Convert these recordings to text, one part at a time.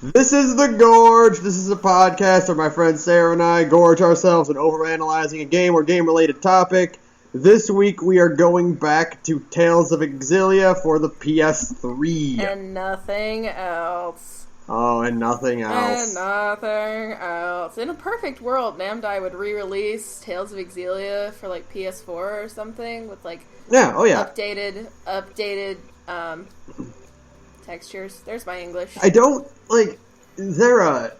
This is The Gorge. This is a podcast where my friend Sara and I gorge ourselves in overanalyzing a game or game-related topic. This week we are going back to Tales of Xillia for the PS3. And nothing else. Oh, and nothing else. And nothing else. In a perfect world, Namdai would re-release Tales of Xillia for like PS4 or something with like updated textures. There's my English. I don't, like, Namco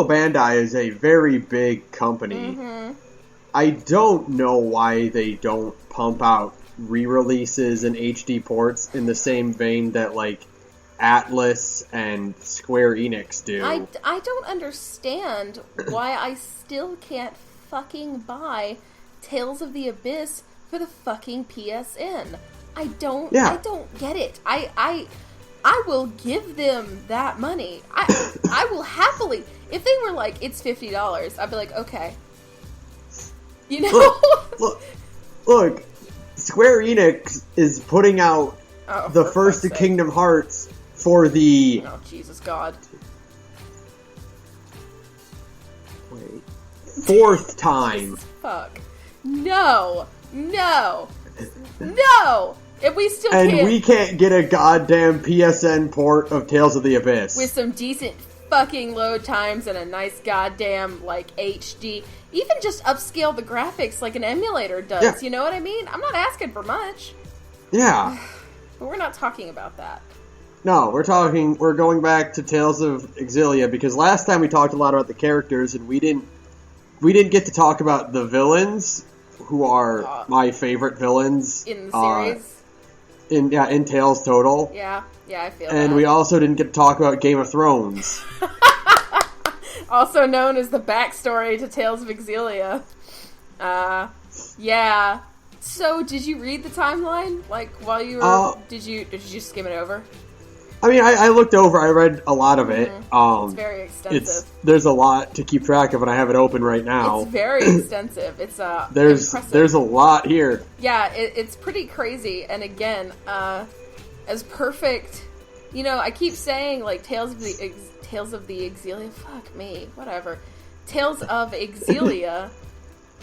Bandai is a very big company. Mm-hmm. I don't know why they don't pump out re-releases and HD ports in the same vein that, like, Atlas and Square Enix do. I don't understand why I still can't fucking buy Tales of the Abyss for the fucking PSN. I don't get it. I will give them that money. I will happily, if they were like, it's $50, I'd be like, okay. You know? Look, Square Enix is putting out the first Kingdom Hearts for the... Oh, Jesus God. Wait. Fourth time. Fuck. No! If we still can't... And we can't get a goddamn PSN port of Tales of the Abyss. With some decent fucking load times and a nice goddamn, like, HD. Even just upscale the graphics like an emulator does, yeah. You know what I mean? I'm not asking for much. Yeah. But we're not talking about that. No, we're going back to Tales of Xillia, because last time we talked a lot about the characters, and we didn't get to talk about the villains, who are my favorite villains. In the series? In Tales total. Yeah, I feel that. And we also didn't get to talk about Game of Thrones. Also known as the backstory to Tales of Xillia. Yeah. So, did you read the timeline? Like, while you were... Did you skim it over? I mean, I looked over, I read a lot of it. It's very extensive. There's a lot to keep track of, and I have it open right now. It's very extensive. It's impressive. There's a lot here. Yeah, it's pretty crazy, and again, as perfect... You know, I keep saying, like, Tales of the Xillia... Fuck me, whatever. Tales of Xillia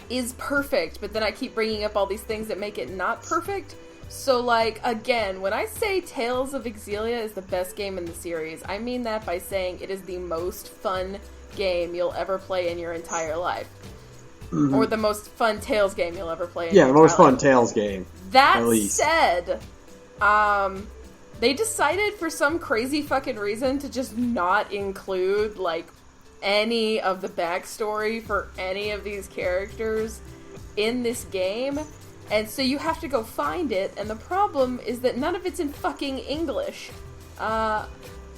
is perfect, but then I keep bringing up all these things that make it not perfect. So, like, again, when I say Tales of Xillia is the best game in the series, I mean that by saying it is the most fun game you'll ever play in your entire life. Mm-hmm. Or the most fun Tales game you'll ever play in your entire life. Yeah, the most fun Tales game. That said, they decided for some crazy fucking reason to just not include, like, any of the backstory for any of these characters in this game. And so you have to go find it, and the problem is that none of it's in fucking English. At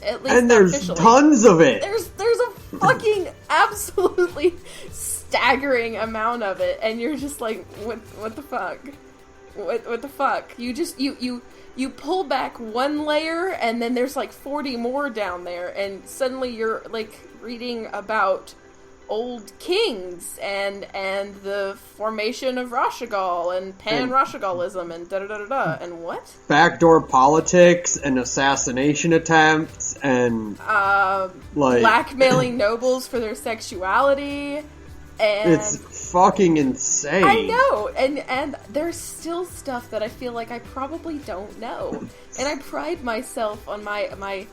least and there's officially. Tons of it. There's a fucking absolutely staggering amount of it, and you're just like, what the fuck? What the fuck? You just you pull back one layer, and then there's like 40 more down there, and suddenly you're like reading about old kings and the formation of Rashagal and pan-Rashagalism and da-da-da-da-da. And what? Backdoor politics and assassination attempts and blackmailing nobles for their sexuality. And it's fucking insane. I know, and there's still stuff that I feel like I probably don't know. And I pride myself on my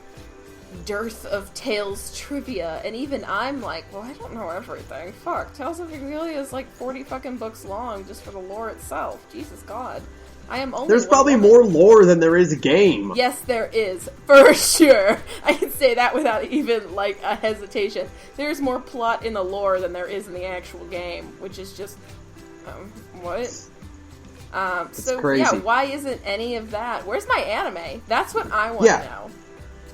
dearth of Tales trivia, and even I'm like, well, I don't know everything. Fuck, Tales of Xillia is like 40 fucking books long just for the lore itself. Jesus God. I am only There's probably more lore than there is a game. Yes, there is. For sure. I can say that without even, like, a hesitation. There's more plot in the lore than there is in the actual game, which is just... what? So, crazy. Yeah, why isn't any of that? Where's my anime? That's what I want to know.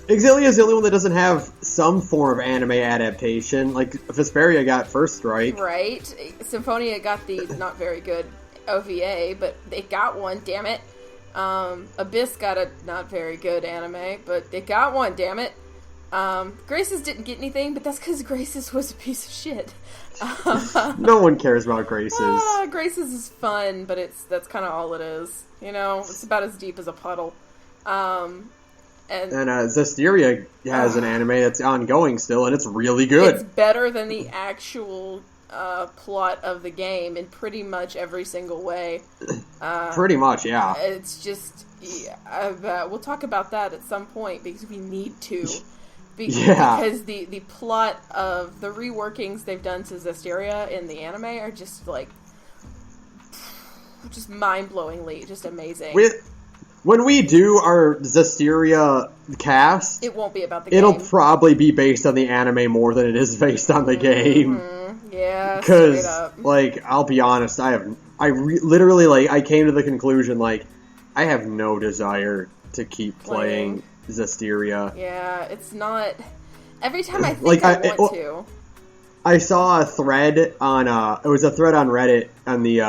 Xillia is the only one that doesn't have some form of anime adaptation. Like, Vesperia got First Strike. Right. Symphonia got the not very good OVA, but they got one, damn it. Abyss got a not very good anime, but they got one, damn it. Graces didn't get anything, but that's because Graces was a piece of shit. No one cares about Graces. Graces is fun, but that's kind of all it is. You know, it's about as deep as a puddle. And Zestiria has an anime that's ongoing still, and it's really good. It's better than the actual plot of the game in pretty much every single way. Pretty much, yeah. It's just... we'll talk about that at some point, because we need to. Because the plot of the reworkings they've done to Zestiria in the anime are just, like... just mind-blowingly, just amazing. When we do our Zestiria cast... It won't be about the game. It'll probably be based on the anime more than it is based on the game. Yeah, because, like, I'll be honest, literally, I came to the conclusion, like, I have no desire to keep playing Zestiria. Yeah, it's not... Every time I think I want to... I saw a thread on, it was a thread on Reddit on the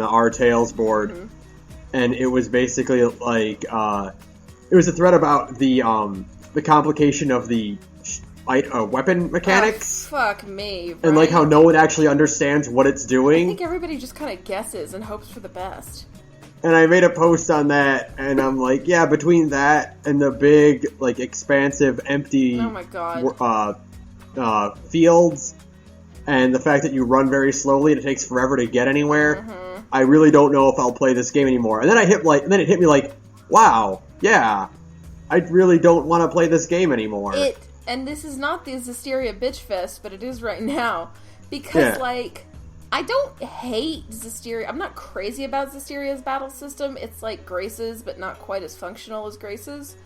R Tales board, and it was basically, like, it was a thread about the complication of the weapon mechanics. Oh, fuck me, right? And, like, how no one actually understands what it's doing. I think everybody just kind of guesses and hopes for the best. And I made a post on that, and I'm like, yeah, between that and the big, like, expansive, empty oh my God. Fields, and the fact that you run very slowly and it takes forever to get anywhere, I really don't know if I'll play this game anymore. And then it hit me like, wow, yeah, I really don't want to play this game anymore. And this is not the Zestiria bitch fest, but it is right now. Because, like, I don't hate Zestiria. I'm not crazy about Zestiria's battle system. It's like Grace's, but not quite as functional as Grace's.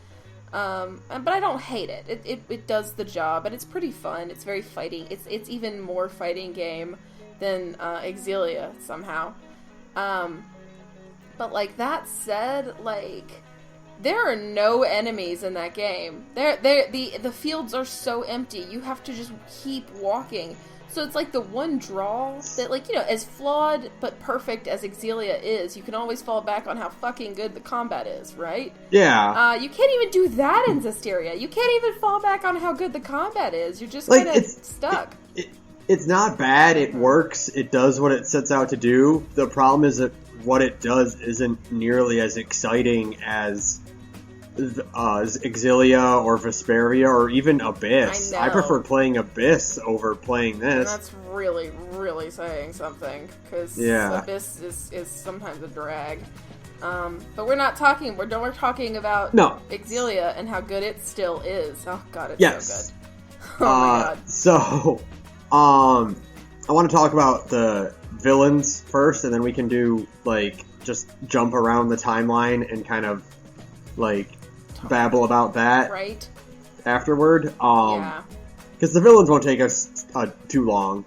But I don't hate it. It does the job, and it's pretty fun. It's very fighting. It's even more fighting game than Xillia, somehow. But, like, that said, like... There are no enemies in that game. The fields are so empty. You have to just keep walking. So it's like the one draw that, like, you know, as flawed but perfect as Xillia is, you can always fall back on how fucking good the combat is, right? Yeah. You can't even do that in Zestiria. You can't even fall back on how good the combat is. You're just kind of stuck. It's not bad. It works. It does what it sets out to do. The problem is that what it does isn't nearly as exciting as Xillia or Vesperia or even Abyss. I prefer playing Abyss over playing this. And that's really, really saying something, because Abyss is sometimes a drag. But we're not talking. We're talking about Xillia and how good it still is. Oh god, it's so good. Oh my god. So, I want to talk about the villains first, and then we can do, like, just jump around the timeline and kind of, like, babble about that afterward. Because the villains won't take us too long.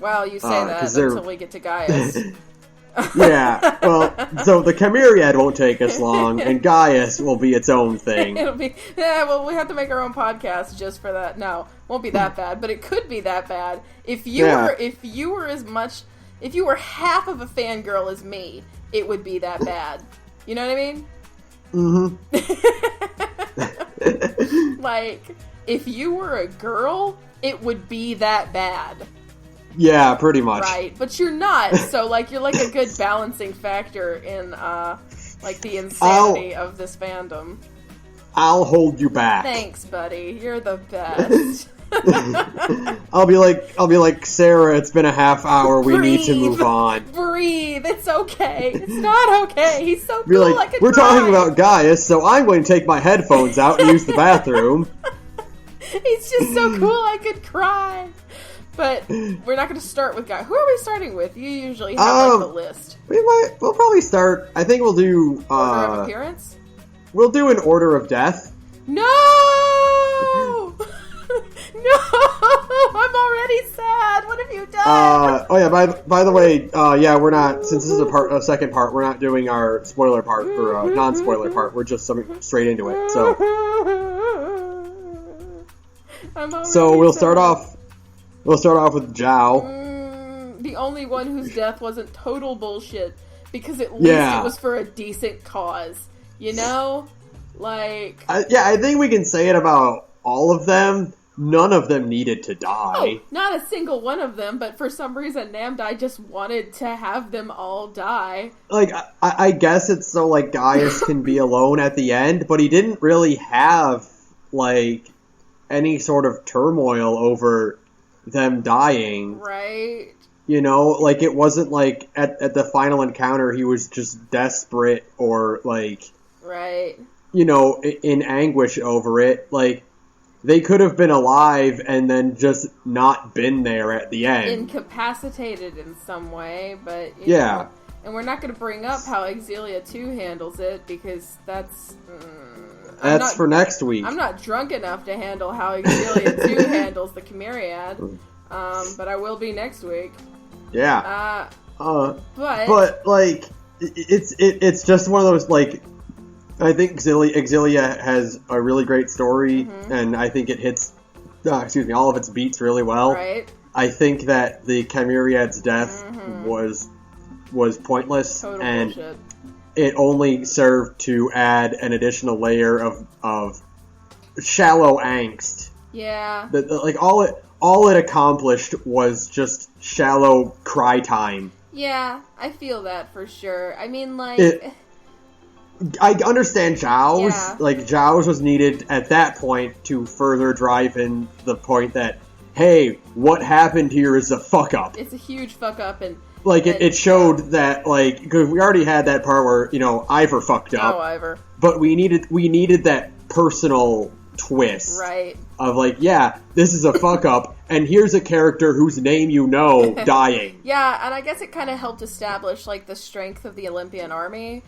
Well, you say that until we get to Gaius. Yeah, well, so the Chimeriad won't take us long, and Gaius will be its own thing. It'll be, we have to make our own podcast just for that. No, won't be that bad, but it could be that bad. If you were half of a fangirl as me, it would be that bad. You know what I mean? Like, if you were a girl, it would be that bad. Yeah, pretty much. Right, but you're not, so, like, you're like a good balancing factor in, like, the insanity of this fandom. I'll hold you back. Thanks, buddy. You're the best. I'll be like, Sara, it's been a half hour, we need to move on. Breathe, it's okay. It's not okay. He's so cool, like, we're talking about Gaius, so I'm going to take my headphones out and use the bathroom. He's just so cool, I could cry. But we're not going to start with Gaius. Who are we starting with? You usually have, like, the list. We'll probably start, I think we'll do... order of appearance? We'll do an order of death. No! No! I'm already sad. What have you done? By the way, we're not, since this is a second part, we're not doing our spoiler part or non-spoiler part. We're just straight into it. So we'll start off with Zhao. The only one whose death wasn't total bullshit, because at least it was for a decent cause. You know? Like... I think we can say it about all of them. none of them needed to die. Oh, not a single one of them, but for some reason Namdai just wanted to have them all die. Like, I guess it's so, like, Gaius can be alone at the end, but he didn't really have, like, any sort of turmoil over them dying. Right. You know, like, it wasn't like at the final encounter he was just desperate or, like... Right. You know, in anguish over it. Like, they could have been alive and then just not been there at the end. Incapacitated in some way, but... Yeah. know, and we're not going to bring up how Xillia 2 handles it, because that's... That's for next week. I'm not drunk enough to handle how Xillia 2 handles the Chimeriad, but I will be next week. Yeah. But like, it's just one of those, like... I think Xillia has a really great story, and I think it hits, all of its beats really well. Right. I think that the Chimeriad's death was pointless, Total and bullshit. It only served to add an additional layer of shallow angst. Yeah. Like, all it accomplished was just shallow cry time. Yeah, I feel that for sure. I mean, like... I understand Zhao's. Yeah. Like, Zhao's was needed at that point to further drive in the point that, hey, what happened here is a fuck up. It's a huge fuck up, and... Like, it showed that, like, because we already had that part where, you know, Ivor fucked up. Oh, Ivor. But we needed that personal twist. Right. Of, like, yeah, this is a fuck up, and here's a character whose name you know dying. Yeah, and I guess it kind of helped establish, like, the strength of the Olympian army.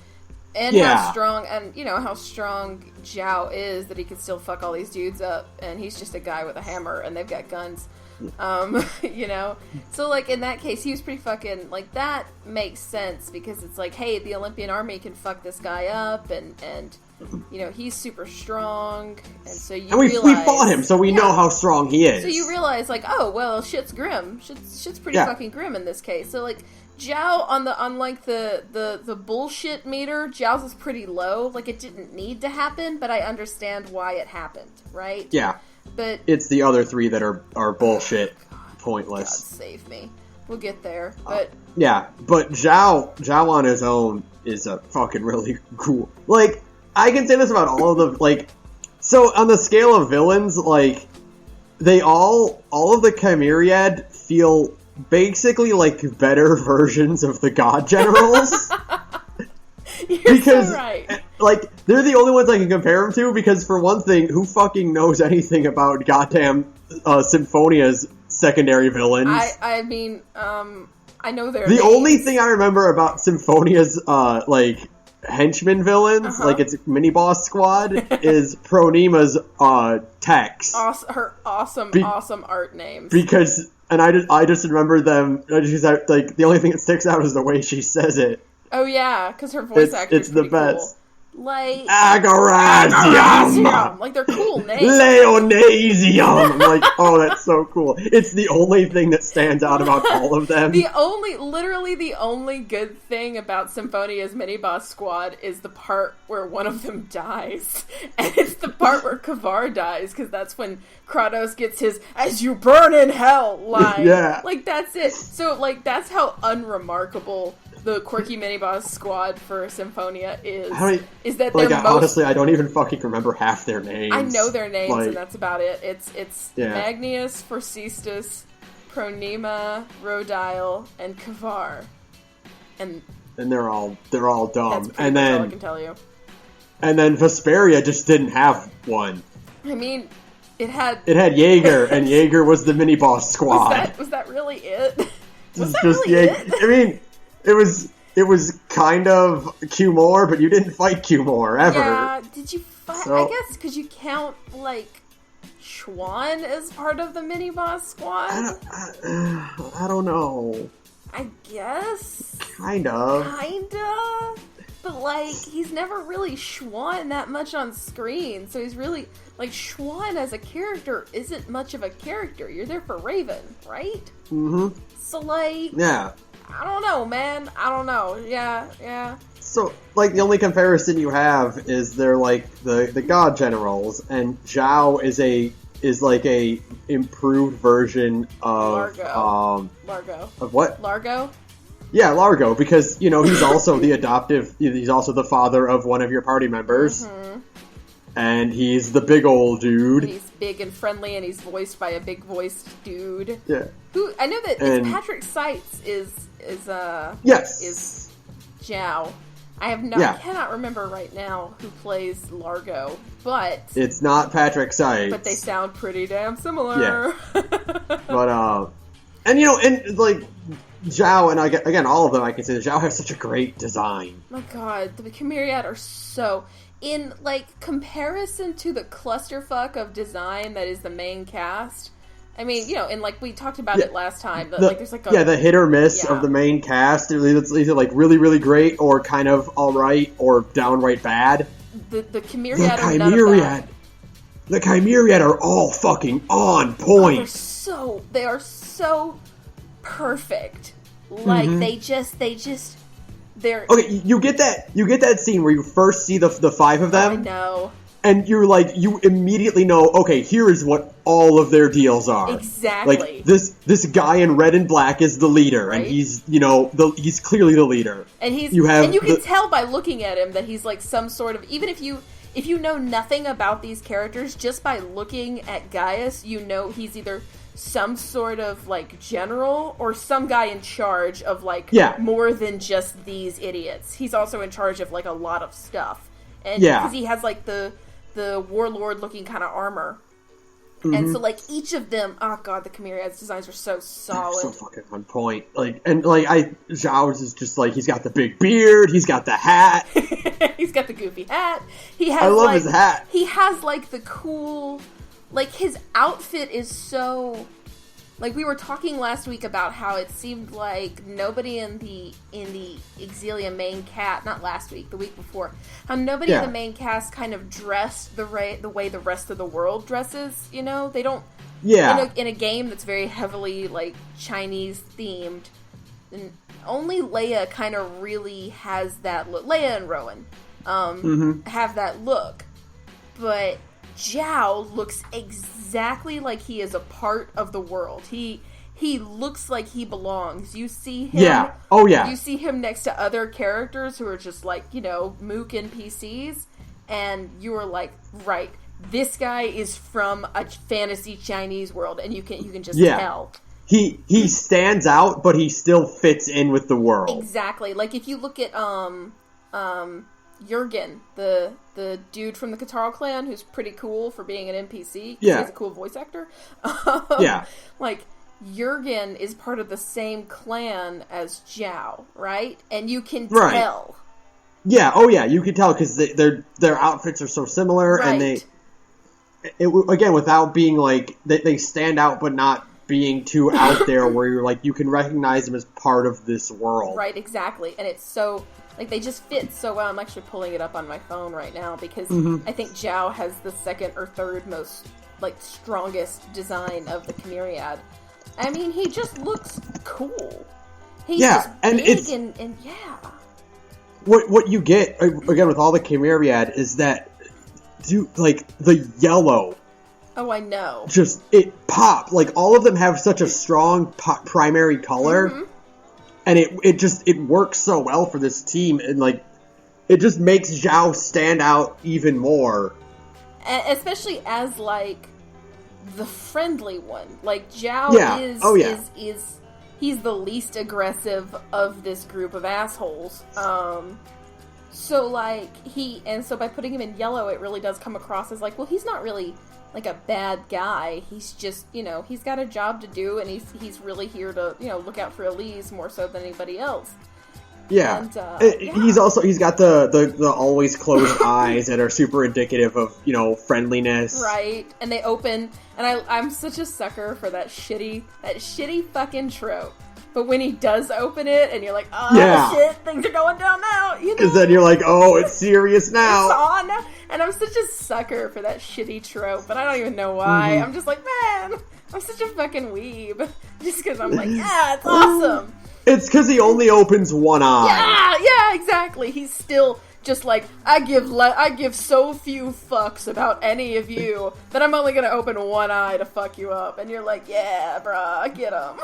And how strong Zhao is, that he can still fuck all these dudes up, and he's just a guy with a hammer, and they've got guns. You know? So, like, in that case, he was pretty fucking, like, that makes sense, because it's like, hey, the Olympian army can fuck this guy up, and you know, he's super strong, and so you realize... And we fought him, so we know how strong he is. So you realize, like, oh, well, shit's grim. Shit's pretty fucking grim in this case. So, like... Zhao, on the bullshit meter, Zhao's is pretty low. Like, it didn't need to happen, but I understand why it happened, right? Yeah. But it's the other three that are bullshit, pointless. God save me. We'll get there, but... yeah, but Zhao on his own is a fucking really cool... Like, I can say this about all of them, like... So, on the scale of villains, like, they all of the Chimeriad feel... basically like better versions of the God Generals. You're so right. Like, they're the only ones I can compare them to, because for one thing, who fucking knows anything about goddamn Symphonia's secondary villains? I mean, I know their The names. only thing I remember about Symphonia's, like, henchman villains, like its mini-boss squad, is Pronima's, Tex. Her awesome art names. Because... And I just remember them, like, the only thing that sticks out is the way she says it. Oh, yeah, because her voice acting is the best. Cool. Like... Agarazium! Like, they're cool names. Leonasium! I'm like, oh, that's so cool. It's the only thing that stands out about all of them. Literally the only good thing about Symphonia's mini-boss squad is the part where one of them dies. And it's the part where Kavar dies, because that's when Kratos gets his, "as you burn in hell" line. Yeah. Like, that's it. So, like, that's how unremarkable the quirky mini-boss squad for Symphonia is that they're honestly, I don't even fucking remember half their names. I know their names, like, and that's about it. It's Magnius, Forcestus, Pronema, Rodile, and Kavar. And they're all dumb. That's pretty much all I can tell you. And then Vesperia just didn't have one. I mean, it had Jaeger, and Jaeger was the mini-boss squad. Was that really it? Was that just really Jaeger. it? I mean... It was kind of Q-More, but you didn't fight Q-More, ever. Yeah, did you fight... I guess, because you count, like, Schwann as part of the mini-boss squad? I don't know. I guess? Kinda. But, like, he's never really Schwann that much on screen, so he's really... Like, Schwann as a character isn't much of a character. You're there for Raven, right? Mm-hmm. So, like... Yeah. I don't know, man. I don't know. Yeah. So, like, the only comparison you have is they're, like, the God Generals, and Zhao is a is like a improved version of Largo. Of what? Largo? Yeah, Largo, because, you know, he's also he's also the father of one of your party members. Mm-hmm. And he's the big old dude. He's big and friendly, and he's voiced by a big-voiced dude. Yeah. Who, I know that it's Patrick Seitz is Zhao. I cannot remember right now who plays Largo, but... It's not Patrick Seitz. But they sound pretty damn similar. Yeah. But, and, you know, and, like... Zhao, and again, all of them, I can say that Zhao has such a great design. My god, the Chimeriad are so... In, like, comparison to the clusterfuck of design that is the main cast... I mean, you know, and, like, we talked about it last time, but, there's, like, the hit or miss of the main cast. It's either, like, really, really great, or kind of alright, or downright bad. The Chimeriad are none of that. The Chimeriad are all fucking on point. They are so perfect. Like, they're... Okay, you get that scene where you first see the five of them. I know. And you're like, you immediately know, okay, here is what all of their deals are. Exactly. Like, this guy in red and black is the leader, right? And he's, you know, he's clearly the leader. And you can tell by looking at him that he's like some sort of, even if you know nothing about these characters, just by looking at Gaius, you know he's either some sort of, like, general or some guy in charge of, like, more than just these idiots. He's also in charge of, like, a lot of stuff. And because he has, like, the warlord-looking kind of armor. Mm-hmm. And so, like, each of them... Oh, God, the Chimeriad's designs are so solid. They're so fucking on point. Like, and, like, Zhao's is just, like, he's got the big beard, he's got the hat. He's got the goofy hat. I love his hat. He has, like, the cool... Like, his outfit is so... Like, we were talking last week about how it seemed like nobody in the Xillia main cast... Not last week, the week before. How nobody in the main cast kind of dressed the way the rest of the world dresses, you know? They don't... Yeah. In a game that's very heavily, like, Chinese-themed, and only Leia kind of really has that look. Leia and Rowan have that look. But... Zhao looks exactly like he is a part of the world. He looks like he belongs. You see him... Yeah. Oh, yeah. You see him next to other characters who are just like, you know, mook NPCs, and you are like, right, this guy is from a fantasy Chinese world, and you can just tell. He stands out, but he still fits in with the world. Exactly. Like, if you look at, Jurgen, the dude from the Kataro clan, who's pretty cool for being an NPC. Yeah. He's a cool voice actor. Like, Jurgen is part of the same clan as Zhao, right? And you can tell. Yeah, oh yeah, you can tell because their outfits are so similar, and again, without being like, they stand out but not being too out there where you're like, you can recognize them as part of this world. Right, exactly. And it's so... Like, they just fit so well. I'm actually pulling it up on my phone right now because I think Zhao has the second or third most, like, strongest design of the Chimeriad. I mean, he just looks cool. He's just big and What you get, again, with all the Chimeriad is that, like, the yellow. Oh, I know. Just, it pop. Like, all of them have such a strong primary color. Mm-hmm. And it works so well for this team, and, like, it just makes Zhao stand out even more. Especially as, like, the friendly one. Like, Zhao is he's the least aggressive of this group of assholes. So, like, so by putting him in yellow, it really does come across as, like, well, he's not really... like a bad guy. He's just, you know, he's got a job to do, and he's really here to, you know, look out for Elise more so than anybody else. Yeah. And, he's got the always closed eyes that are super indicative of, you know, friendliness. Right. And they open, and I'm such a sucker for that shitty fucking trope. But when he does open it, and you're like, oh, shit, things are going down now, you know? Because then you're like, oh, it's serious now. It's on. And I'm such a sucker for that shitty trope, but I don't even know why. I'm just like, man, I'm such a fucking weeb. Just because I'm like, yeah, it's awesome. It's because he only opens one eye. Yeah, exactly. He's still Just like, I give so few fucks about any of you that I'm only gonna open one eye to fuck you up. And you're like, yeah, bruh, get him.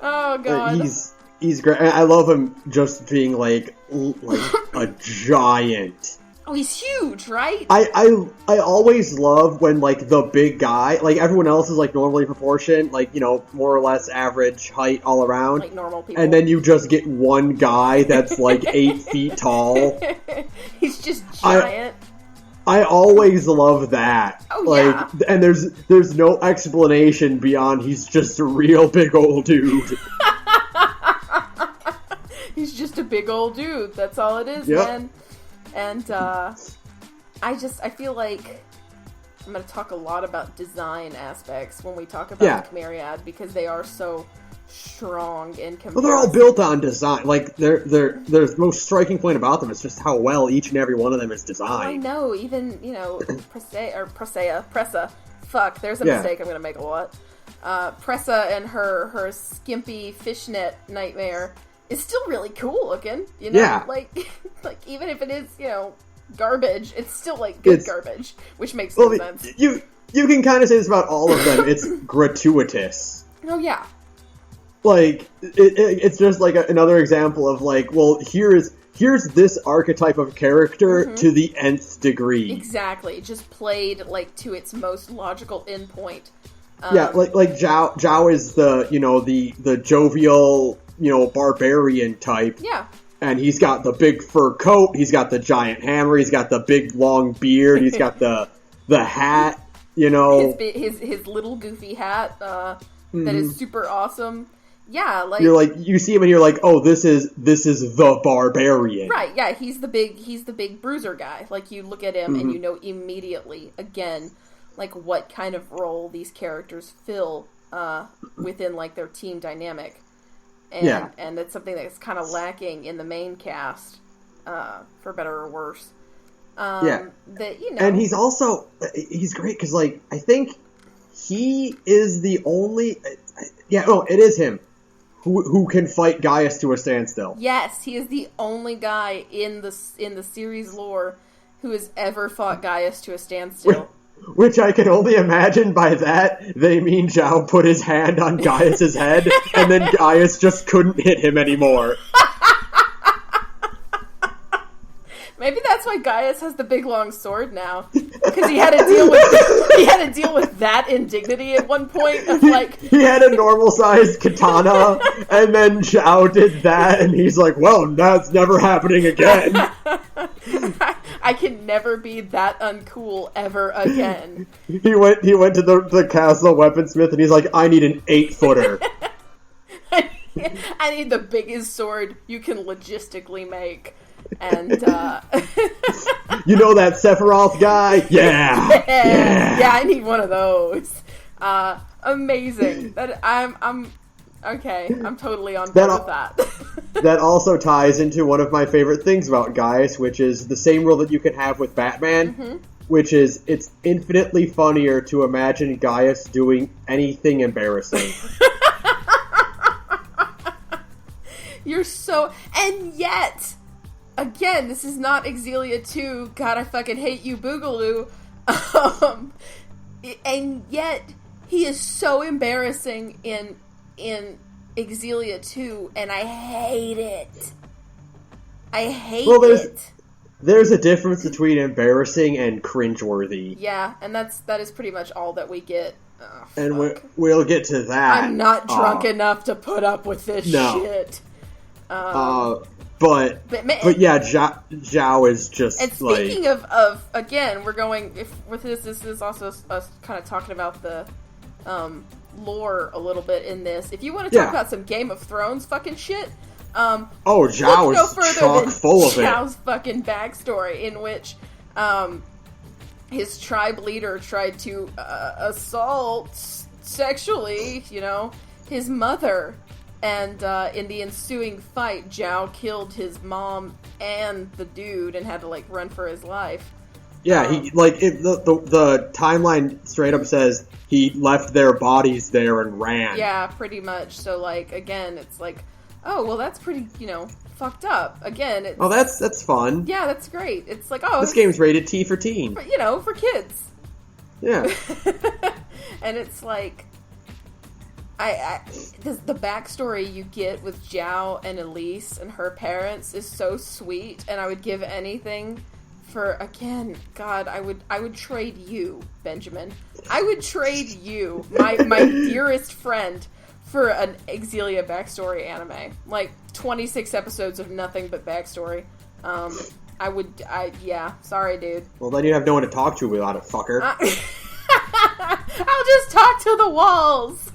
Oh, God. He's great. I love him just being like a giant. Oh, he's huge, right? I always love when, like, the big guy, like, everyone else is, like, normally proportioned, like, you know, more or less average height all around. Like normal people. And then you just get one guy that's, like, 8 feet tall. He's just giant. I always love that. Oh, like, yeah. And there's no explanation beyond he's just a real big old dude. He's just a big old dude. That's all it is, man. And, I feel like I'm going to talk a lot about design aspects when we talk about the Chimeriad, because they are so strong in comparison. Well, they're all built on design. Like, the most striking point about them is just how well each and every one of them is designed. I know, even, you know, Pressa. Fuck, there's a mistake I'm going to make a lot. Pressa and her skimpy fishnet nightmare is still really cool looking, you know? Yeah. Like even if it is, you know, garbage, it's still, like, good garbage, which makes no sense. You can kind of say this about all of them. It's gratuitous. Oh, yeah. Like, it's just, like, another example of, like, well, here's this archetype of character to the nth degree. Exactly. Just played, like, to its most logical endpoint. Like Zhao is the, you know, the jovial, you know, barbarian type. Yeah. And he's got the big fur coat, he's got the giant hammer, he's got the big long beard, he's got the hat, you know. His little goofy hat that is super awesome. Yeah, like you're like, you see him and you're like, oh, this is the barbarian. Right, yeah, he's the big bruiser guy. Like, you look at him and you know immediately, again, like, what kind of role these characters fill within, like, their team dynamic. And it's something that's kind of lacking in the main cast, for better or worse. That, you know. And he's great because, like, I think he is the only, it is him who can fight Gaius to a standstill. Yes, he is the only guy in the series lore who has ever fought Gaius to a standstill. Which I can only imagine by that they mean Zhao put his hand on Gaius's head, and then Gaius just couldn't hit him anymore. Maybe that's why Gaius has the big long sword now, because he had to deal with that indignity at one point of, like, he had a normal sized katana, and then Zhao did that, and he's like, well, that's never happening again. I can never be that uncool ever again. He went to the castle weaponsmith, and he's like, I need an 8-footer. I need the biggest sword you can logistically make. And, you know that Sephiroth guy? Yeah, I need one of those. Amazing. That I'm okay. I'm totally on board with that. That also ties into one of my favorite things about Gaius, which is the same rule that you can have with Batman, which is it's infinitely funnier to imagine Gaius doing anything embarrassing. And yet, again, this is not Xillia 2, God, I fucking hate you, Boogaloo. And yet, he is so embarrassing in Xillia 2, and I hate it. I hate it. There's a difference between embarrassing and cringeworthy. Yeah, and that is pretty much all that we get. Oh, and we'll get to that. I'm not drunk enough to put up with this shit. But yeah, Zhao is just. And speaking of again, we're going with this. This is also us kind of talking about the lore a little bit in this. If you want to talk about some Game of Thrones fucking shit, Zhao is chock full of it. Zhao's fucking backstory, in which his tribe leader tried to assault sexually, his mother. And in the ensuing fight, Zhao killed his mom and the dude and had to, run for his life. Yeah, the timeline straight up says he left their bodies there and ran. Yeah, pretty much. So, again, it's oh, well, that's pretty, fucked up. Again, it's... Oh, that's fun. Yeah, that's great. It's like, oh... This game's rated T for teen. You know, for kids. Yeah. And it's like... the backstory you get with Zhao and Elise and her parents is so sweet, and I would give anything for, again, God, I would trade you, Benjamin. I would trade you, my dearest friend, for an Xillia backstory anime. Like, 26 episodes of nothing but backstory. Sorry, dude. Well, then you have no one to talk to about it, fucker. I'll just talk to the walls.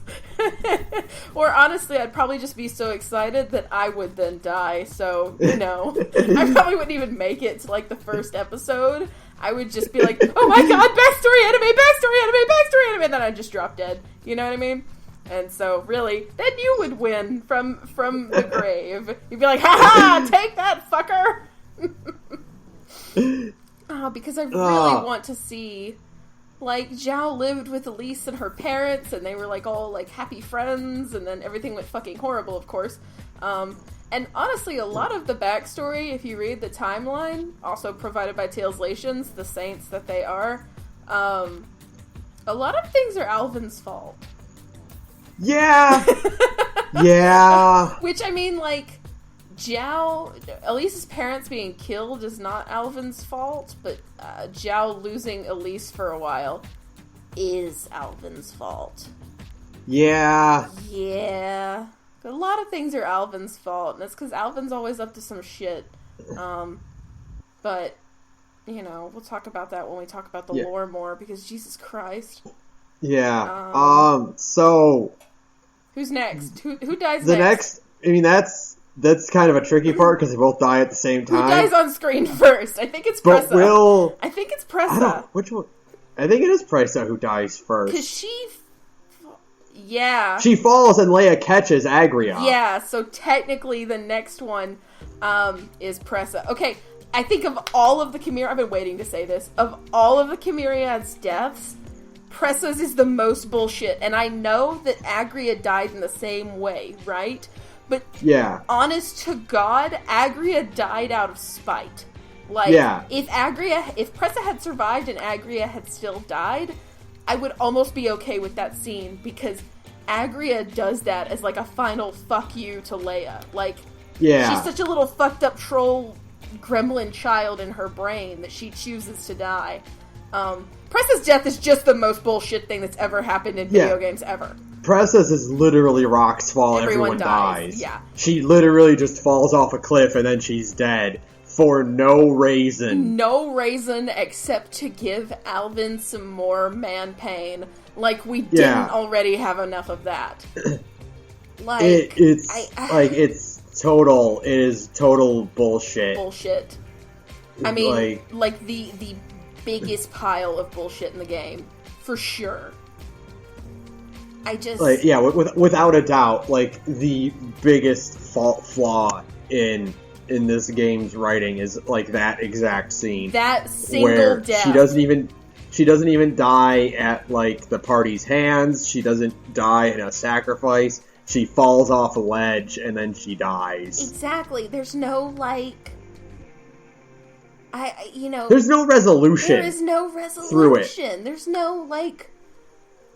Or honestly, I'd probably just be so excited that I would then die. So, you know, I probably wouldn't even make it to like the first episode. I would just be like, oh my god, backstory anime, and then I'd just drop dead. You know what I mean? And so, really, then you would win from the grave. You'd be like, ha, take that, fucker! Because I really want to see... Like, Zhao lived with Elise and her parents, and they were, like, all, like, happy friends, and then everything went fucking horrible, of course. And honestly, a lot of the backstory, if you read the timeline, also provided by Taleslations, the saints that they are, a lot of things are Alvin's fault. Yeah! Yeah! Which, I mean, like... Zhao, Elise's parents being killed is not Alvin's fault, but Zhao losing Elise for a while is Alvin's fault. Yeah. Yeah. A lot of things are Alvin's fault, and it's because Alvin's always up to some shit. But, you know, we'll talk about that when we talk about the lore more, because Jesus Christ. Yeah. So... Who's next? Who dies the next? I mean, that's kind of a tricky part because they both die at the same time. Who dies on screen first? I think it's Pressa. I think it's Pressa. Which one? I think it is Pressa who dies first. Because she falls and Leia catches Agria. Yeah, so technically the next one is Pressa. Okay, I think of all of the I've been waiting to say this. Of all of the Chimeriad's deaths, Pressa's is the most bullshit. And I know that Agria died in the same way, right? But honest to God, Agria died out of spite. Like, if Pressa had survived and Agria had still died, I would almost be okay with that scene, because Agria does that as, like, a final fuck you to Leia. Like, she's such a little fucked up troll gremlin child in her brain that she chooses to die. Pressa's death is just the most bullshit thing that's ever happened in video games ever. Pressa's is literally rocks fall, everyone dies. Yeah. She literally just falls off a cliff and then she's dead. For no reason. No reason except to give Alvin some more man pain. Like, we didn't already have enough of that. Like, it is total bullshit. Bullshit. I mean, like the biggest pile of bullshit in the game. For sure. I just... Like, without a doubt, like, the biggest flaw in this game's writing is, like, that exact scene. That single death. She doesn't even die at, like, the party's hands. She doesn't die in a sacrifice. She falls off a ledge and then she dies. Exactly. There's no, like... There's no resolution. There is no resolution. Through it. There's no, like...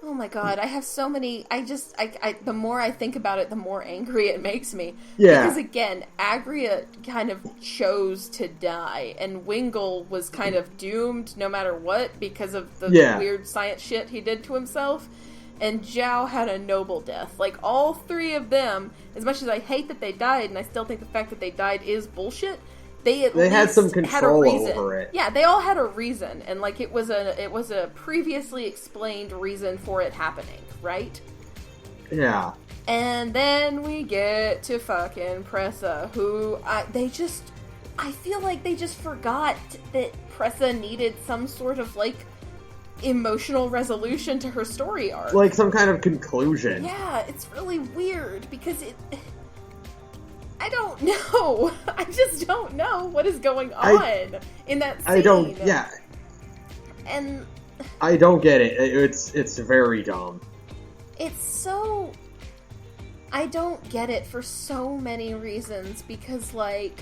Oh my god, I have so many... the more I think about it, the more angry it makes me. Yeah. Because, again, Agria kind of chose to die, and Wingle was kind of doomed no matter what because of the weird science shit he did to himself. And Zhao had a noble death. Like, all three of them, as much as I hate that they died, and I still think the fact that they died is bullshit... They had some control over it. Yeah, they all had a reason, and like it was a previously explained reason for it happening, right? Yeah. And then we get to fucking Pressa, who I feel like they just forgot that Pressa needed some sort of like emotional resolution to her story arc, like some kind of conclusion. Yeah, it's really weird because I don't know. I just don't know what is going on in that scene. And I don't get it. It's very dumb. It's so... I don't get it for so many reasons, because, like,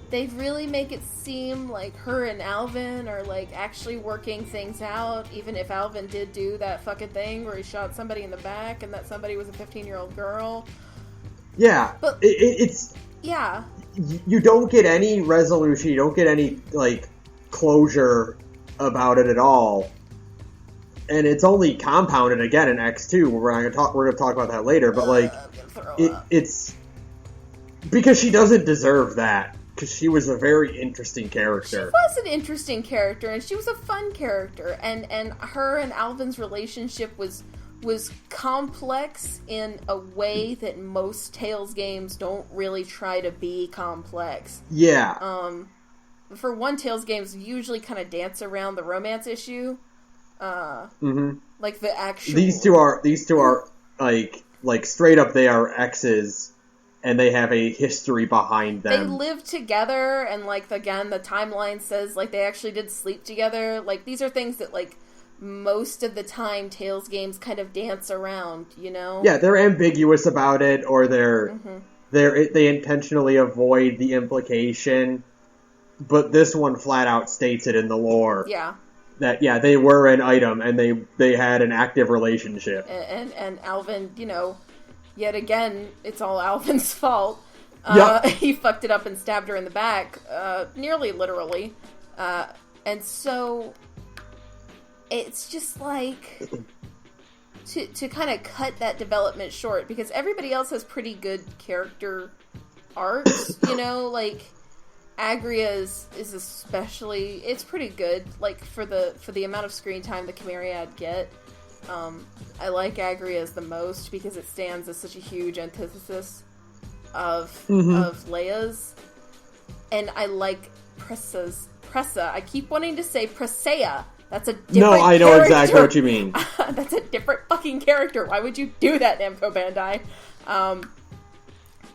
they really make it seem like her and Alvin are, like, actually working things out, even if Alvin did do that fucking thing where he shot somebody in the back and that somebody was a 15-year-old girl. Yeah, but it's... Yeah. You don't get any resolution, you don't get any, like, closure about it at all. And it's only compounded again in X2. We're gonna talk about that later. But like, it's because she doesn't deserve that. Because she was a very interesting character. She was an interesting character, and she was a fun character. And her and Alvin's relationship was complex in a way that most Tales games don't really try to be complex. Yeah. For one, Tales games usually kind of dance around the romance issue. Like the actual... These two are like straight up, they are exes, and they have a history behind them. They live together, and like, again, the timeline says like they actually did sleep together. Like, these are things that, like, most of the time Tales games kind of dance around, you know? Yeah, they're ambiguous about it, or they intentionally avoid the implication, but this one flat out states it in the lore. Yeah. That, yeah, they were an item, and they had an active relationship. And Alvin, you know, yet again, it's all Alvin's fault. Yep. He fucked it up and stabbed her in the back, nearly literally. And so, it's just like, to kind of cut that development short, because everybody else has pretty good character arcs, you know, like... Agria is especially, it's pretty good, like, for the amount of screen time the Chimeriad get. I like Agria's the most because it stands as such a huge antithesis of Leia's. And I like Pressa. I keep wanting to say Presea. That's a different No, I know character. exactly what you mean. That's a different fucking character. Why would you do that, Namco Bandai?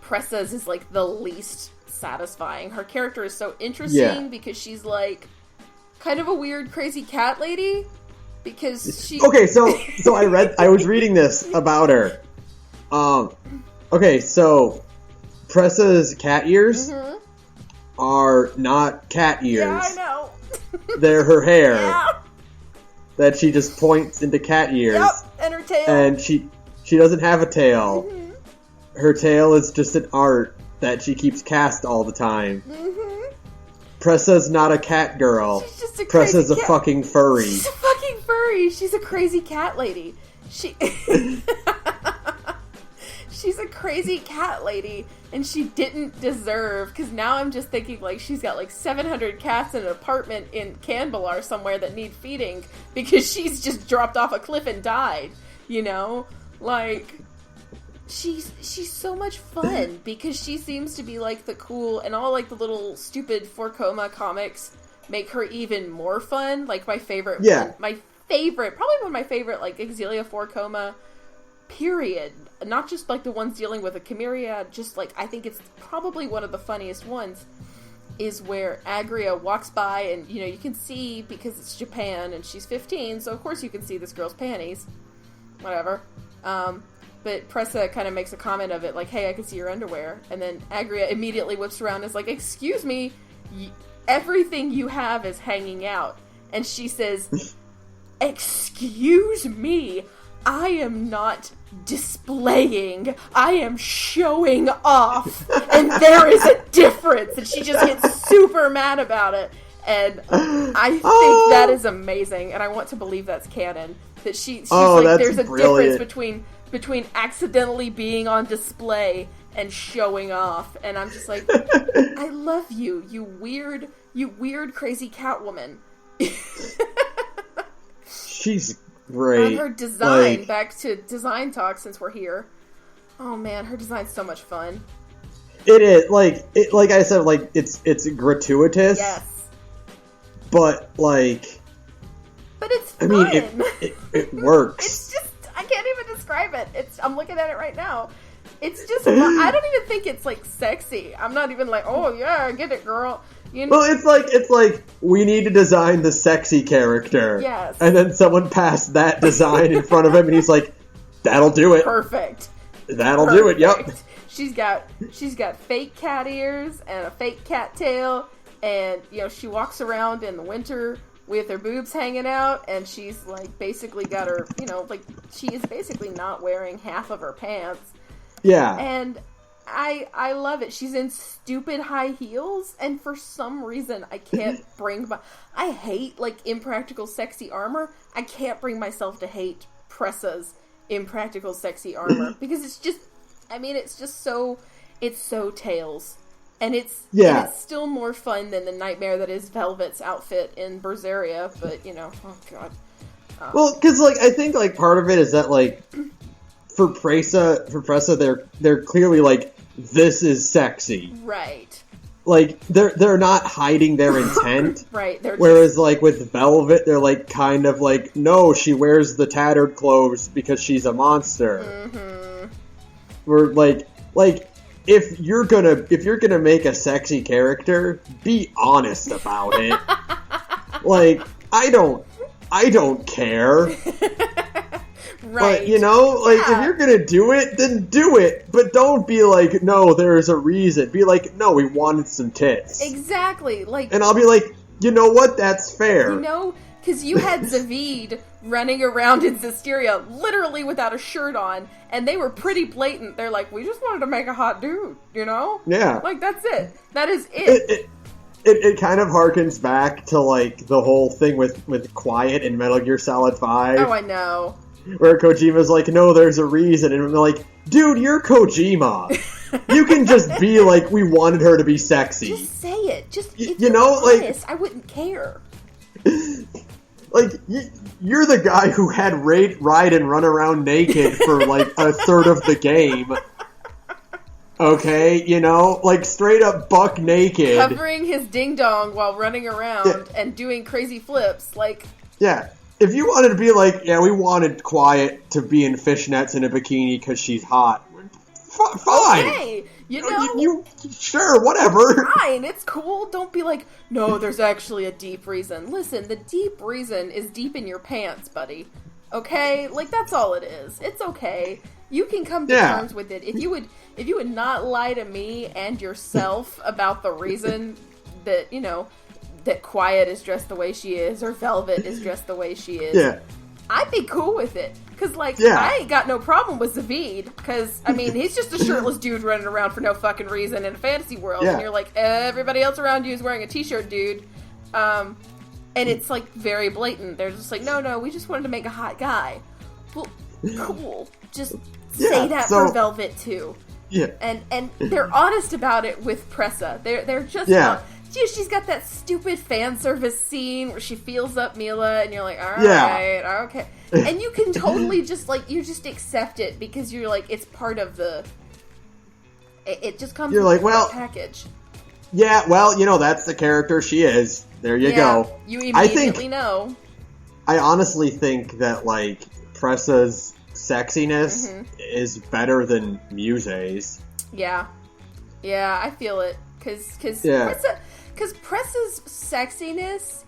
Pressa's is, like, the least satisfying. Her character is so interesting because she's like kind of a weird crazy cat lady, because she... Okay, so I was reading this about her. Okay, so Pressa's cat ears are not cat ears. Yeah, I know. They're her hair that she just points into cat ears. Yep, and her tail. And she doesn't have a tail. Her tail is just an art that she keeps cast all the time. Pressa's not a cat girl. She's just a Pressa's crazy a fucking furry. She's a fucking furry. She's a crazy cat lady. She's a crazy cat lady, and she didn't deserve, because now I'm just thinking, like, she's got, like, 700 cats in an apartment in Canbelar somewhere that need feeding, because she's just dropped off a cliff and died, you know? Like... She's so much fun, because she seems to be, like, the cool, and all, like, the little stupid 4-Koma comics make her even more fun. Like, my favorite one, probably one of my favorite, like, Xillia 4-Koma, period. Not just, like, the ones dealing with a Chimera, just, like, I think it's probably one of the funniest ones, is where Agria walks by, and, you know, you can see, because it's Japan, and she's 15, so of course you can see this girl's panties. Whatever. But Pressa kind of makes a comment of it, like, hey, I can see your underwear. And then Agria immediately whips around and is like, excuse me, everything you have is hanging out. And she says, excuse me, I am not displaying, I am showing off. And there is a difference. And she just gets super mad about it. And I think that is amazing. And I want to believe that's canon. That she's like, there's a difference between accidentally being on display and showing off, and I'm just like, I love you, you weird crazy Catwoman. She's great. On her design, like, back to design talk since we're here. Oh man, her design's so much fun. It is, like I said, like, it's gratuitous. Yes. But, like... But it's fun. I mean, it works. It's just, I can't even describe it. I'm looking at it right now. It's just, I don't even think it's, like, sexy. I'm not even like, oh, yeah, get it, girl. You know? Well, it's like, we need to design the sexy character. Yes. And then someone passed that design in front of him, and he's like, that'll do it. Perfect. That'll do it, yep. She's got fake cat ears and a fake cat tail, and, you know, she walks around in the winter with her boobs hanging out, and she's, like, basically got her, you know, like, she is basically not wearing half of her pants. Yeah. And I love it. She's in stupid high heels, and for some reason I can't I hate, like, impractical sexy armor. I can't bring myself to hate Pressa's impractical sexy armor, because it's just, I mean, it's so Tails. And it's still more fun than the nightmare that is Velvet's outfit in Berseria, but, you know, oh god. Well, because, like, I think, like, part of it is that, like, for Pressa, they're clearly, like, this is sexy. Right. Like, they're not hiding their intent. Right. Whereas, like, with Velvet, they're, like, kind of like, no, she wears the tattered clothes because she's a monster. Mm-hmm. We're, like, if you're gonna make a sexy character, be honest about it. Like, I don't care. Right. But, you know, like, if you're gonna do it, then do it. But don't be like, no, there's a reason. Be like, no, we wanted some tits. Exactly. Like, and I'll be like, you know what? That's fair. You know, because you had Zavid running around in Zisteria literally without a shirt on, and they were pretty blatant. They're like, we just wanted to make a hot dude, you know? Yeah. Like, that's it. That is it. It kind of harkens back to, like, the whole thing with Quiet in Metal Gear Solid 5. Oh, I know. Where Kojima's like, no, there's a reason. And they're like, dude, you're Kojima. You can just be like, we wanted her to be sexy. Just say it. Just, if you know, honest, like, I wouldn't care. Like, you're the guy who had Raiden run around naked for, like, a third of the game. Okay, you know? Like, straight up buck naked. Covering his ding-dong while running around and doing crazy flips, like... Yeah. If you wanted to be like, yeah, we wanted Quiet to be in fishnets and a bikini because she's hot. Fine. Okay, you know. You sure, whatever. Fine, it's cool. Don't be like, no, there's actually a deep reason. Listen, the deep reason is deep in your pants, buddy. Okay? Like, that's all it is. It's okay. You can come to terms with it. If you would not lie to me and yourself about the reason that, you know, that Quiet is dressed the way she is, or Velvet is dressed the way she is, I'd be cool with it. Because, like, I ain't got no problem with Zavid, because, I mean, he's just a shirtless dude running around for no fucking reason in a fantasy world, and you're like, everybody else around you is wearing a t-shirt, dude. And it's, like, very blatant. They're just like, no, we just wanted to make a hot guy. Well, cool. Just say that for Velvet, too. Yeah. And they're honest about it with Pressa. They're just not... She's got that stupid fan service scene where she feels up Mila, and you're like, alright, okay. And you can totally just, like, you just accept it because you're like, it's part of the... It just comes with the package. Yeah, well, you know, that's the character she is. There you go. You immediately know. I honestly think that, like, Pressa's sexiness is better than Muse's. Yeah. Yeah, I feel it. Because Pressa's sexiness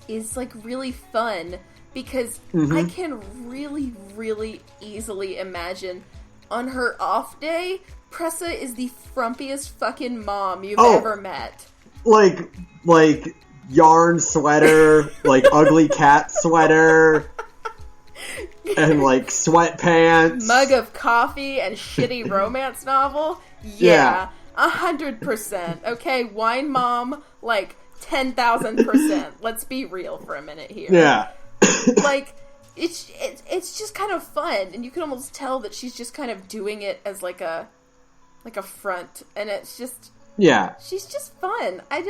is like really fun because I can really, really easily imagine on her off day, Pressa is the frumpiest fucking mom you've ever met. Like yarn sweater, like ugly cat sweater, and like sweatpants. Mug of coffee and shitty romance novel. Yeah. 100%. Okay, wine mom, like 10,000%. Let's be real for a minute here. Yeah. Like, it's just kind of fun, and you can almost tell that she's just kind of doing it as like a front, and it's just she's just fun. I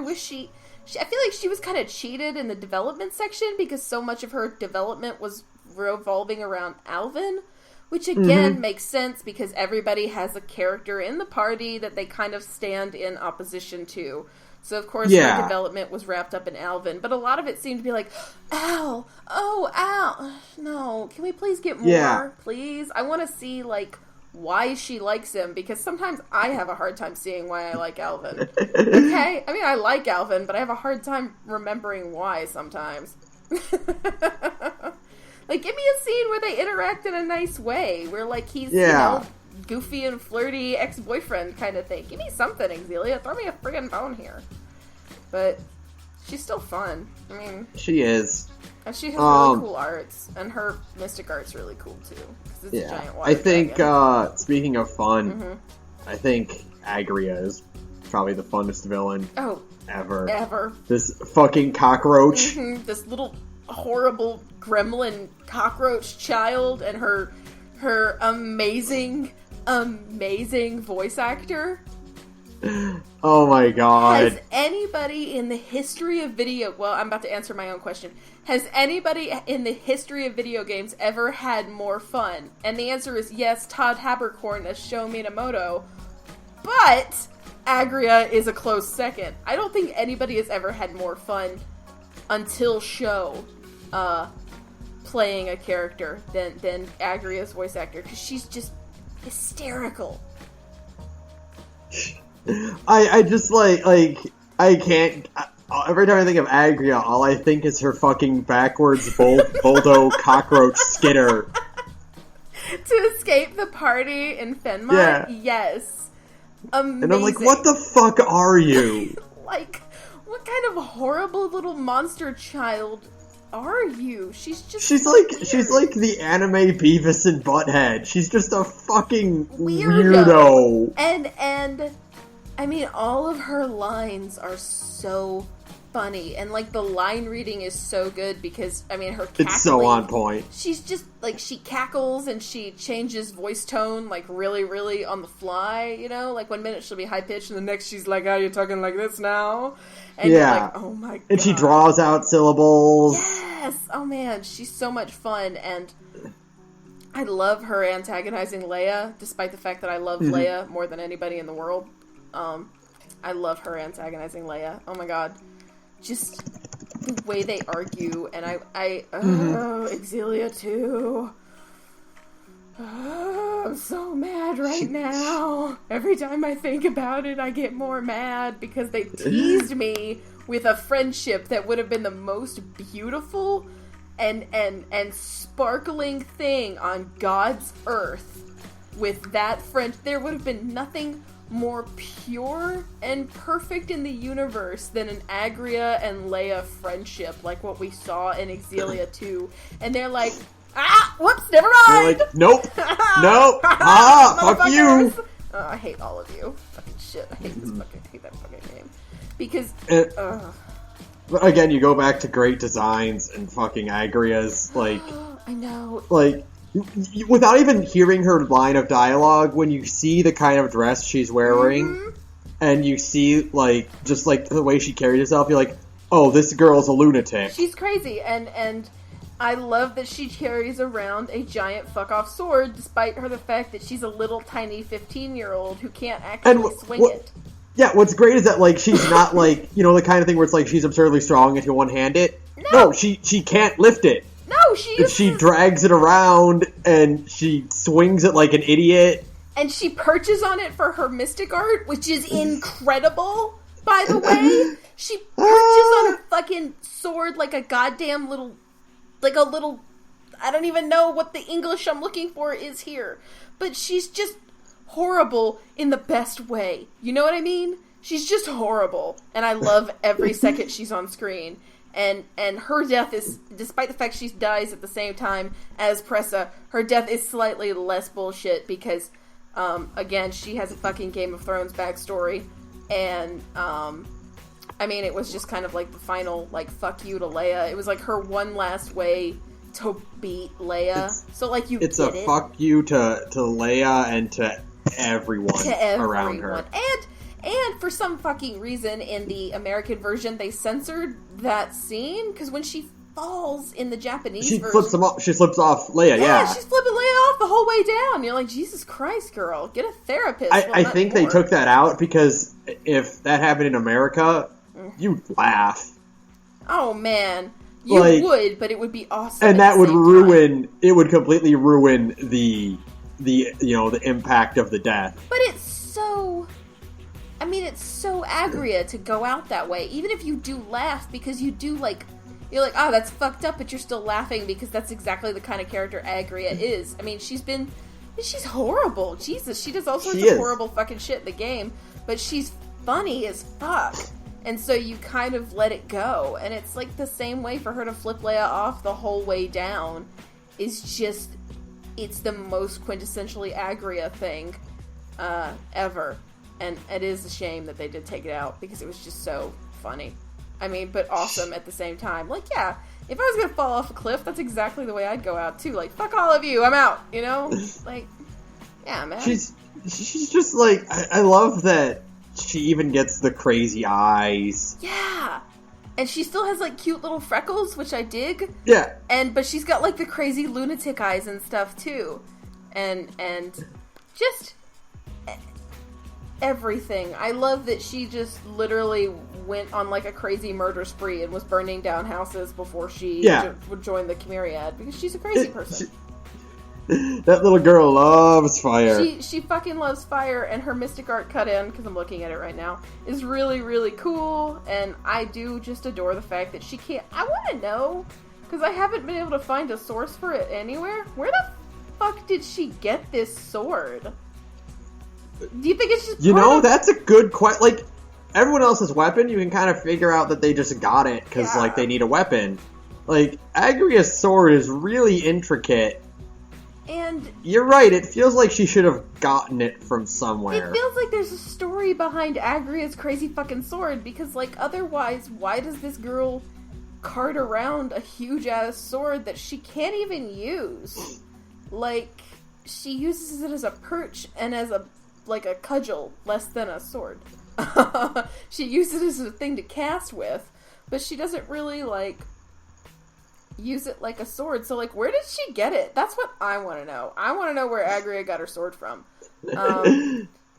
wish I feel like she was kind of cheated in the development section because so much of her development was revolving around Alvin. Which, again, makes sense because everybody has a character in the party that they kind of stand in opposition to. So, of course, her development was wrapped up in Alvin. But a lot of it seemed to be like, Al! Oh, Al! No, can we please get more, please? I want to see, like, why she likes him. Because sometimes I have a hard time seeing why I like Alvin. Okay? I mean, I like Alvin, but I have a hard time remembering why sometimes. Like, give me a scene where they interact in a nice way, where, like, he's, goofy and flirty ex-boyfriend kind of thing. Give me something, Xillia. Throw me a friggin' bone here. But she's still fun. I mean... She is. And she has really cool arts. And her mystic art's really cool, too. Because it's a giant water dragon. Speaking of fun, I think Agria is probably the funnest villain ever. This fucking cockroach. This little horrible gremlin cockroach child and her amazing voice actor. Oh my god. Has anybody in the history of well, I'm about to answer my own question. Has anybody in the history of video games ever had more fun? And the answer is yes, Todd Haberkorn as Sho Minamoto. But Agria is a close second. I don't think anybody has ever had more fun until Sho playing a character than Agria's voice actor, because she's just hysterical. I just I can't. Every time I think of Agria, all I think is her fucking backwards Boldo cockroach skitter. To escape the party in Fenmark? Yeah. Yes. Amazing. And I'm like, what the fuck are you? Like, what kind of horrible little monster child are you? She's like the anime Beavis and Butthead. She's just a fucking weirdo. And I mean, all of her lines are so funny, and like the line reading is so good because I mean her cackling, it's so on point. She's just like, she cackles and she changes voice tone like really, really on the fly, you know? Like 1 minute she'll be high pitched and the next she's like, "Oh, you're talking like this now?" And you're like, "Oh my god." And she draws out syllables. Yes! Oh man, she's so much fun, and I love her antagonizing Leia, despite the fact that I love Leia more than anybody in the world. I love her antagonizing Leia. Oh my god. Just the way they argue, and Xillia too. I'm so mad right now. Every time I think about it, I get more mad because they teased me with a friendship that would have been the most beautiful and sparkling thing on God's earth. With that friend, there would have been nothing more pure and perfect in the universe than an Agria and Leia friendship, like what we saw in Xillia 2. And they're like, whoops, never mind! They're like, nope, fuck you! I hate all of you. Fucking shit, I hate that fucking game. Because, again, you go back to great designs and fucking Agria's, like... I know. Like... Without even hearing her line of dialogue, when you see the kind of dress she's wearing, and you see, like, just, like, the way she carries herself, you're like, oh, this girl's a lunatic. She's crazy, and I love that she carries around a giant fuck-off sword, despite the fact that she's a little tiny 15-year-old who can't actually swing it. Yeah, what's great is that, like, she's not, like, you know, the kind of thing where it's like she's absurdly strong if you one-hand it. No, she can't lift it. No, she drags it around, and she swings it like an idiot. And she perches on it for her mystic art, which is incredible, by the way. She perches on her fucking sword like a goddamn little... I don't even know what the English I'm looking for is here. But she's just horrible in the best way. You know what I mean? She's just horrible. And I love every second she's on screen. And her death is, despite the fact she dies at the same time as Pressa, her death is slightly less bullshit because, again, she has a fucking Game of Thrones backstory. And, I mean, it was just kind of like the final, like, fuck you to Leia. It was like her one last way to beat Leia. It's a fuck you to Leia and to everyone around her. And for some fucking reason, in the American version, they censored that scene, because when she falls in the Japanese version... She slips off Leia, yeah. She's flipping Leia off the whole way down. You're like, Jesus Christ, girl, get a therapist. I think they took that out, because if that happened in America, you'd laugh. Oh, man. You would, but it would be awesome. And that would ruin... It would completely ruin the impact of the death. But it's so... I mean, it's so Agria to go out that way. Even if you do laugh, because you do, like, you're like, oh, that's fucked up, but you're still laughing because that's exactly the kind of character Agria is. I mean, she's horrible. Jesus, she does all sorts of horrible fucking shit in the game, but she's funny as fuck. And so you kind of let it go. And it's like the same way for her to flip Leia off the whole way down is just, it's the most quintessentially Agria thing ever. And it is a shame that they did take it out because it was just so funny. I mean, but awesome at the same time. Like, yeah, if I was gonna fall off a cliff, that's exactly the way I'd go out too. Like, fuck all of you, I'm out, you know? Like, yeah, man. She's just like, I love that she even gets the crazy eyes. Yeah. And she still has, like, cute little freckles, which I dig. Yeah. But she's got, like, the crazy lunatic eyes and stuff, too. And just everything. I love that she just literally went on, like, a crazy murder spree and was burning down houses before she would join the Chimeriad, because she's a crazy person. That little girl loves fire. She fucking loves fire, and her mystic art cut in, because I'm looking at it right now, is really, really cool, and I do just adore the fact that she can't... I want to know, because I haven't been able to find a source for it anywhere. Where the fuck did she get this sword? Do you think it's just that's a good question. Like, everyone else's weapon, you can kind of figure out that they just got it, because, like, they need a weapon. Like, Agria's sword is really intricate. And you're right, it feels like she should have gotten it from somewhere. It feels like there's a story behind Agria's crazy fucking sword, because, like, otherwise, why does this girl cart around a huge-ass sword that she can't even use? Like, she uses it as a perch and as a cudgel, less than a sword. She uses it as a thing to cast with, but she doesn't really, like, use it like a sword. So, like, where did she get it? That's what I want to know. I want to know where Agria got her sword from.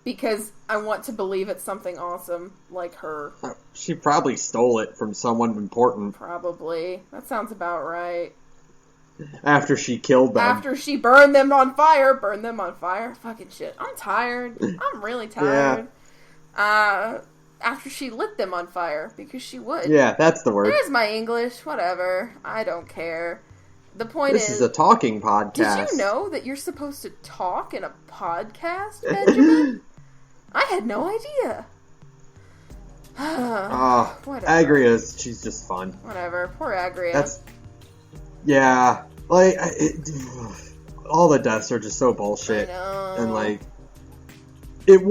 Because I want to believe it's something awesome, like her. She probably stole it from someone important. Probably. That sounds about right. After she killed them. After she burned them on fire. Burn them on fire? Fucking shit. I'm tired. I'm really tired. Yeah. After she lit them on fire, because she would. Yeah, that's the word. There's my English. Whatever. I don't care. The point is... This is a talking podcast. Did you know that you're supposed to talk in a podcast, Benjamin? I had no idea. Whatever. Agria, she's just fun. Whatever. Poor Agria. Yeah. Like, all the deaths are just so bullshit. I know. And, like, it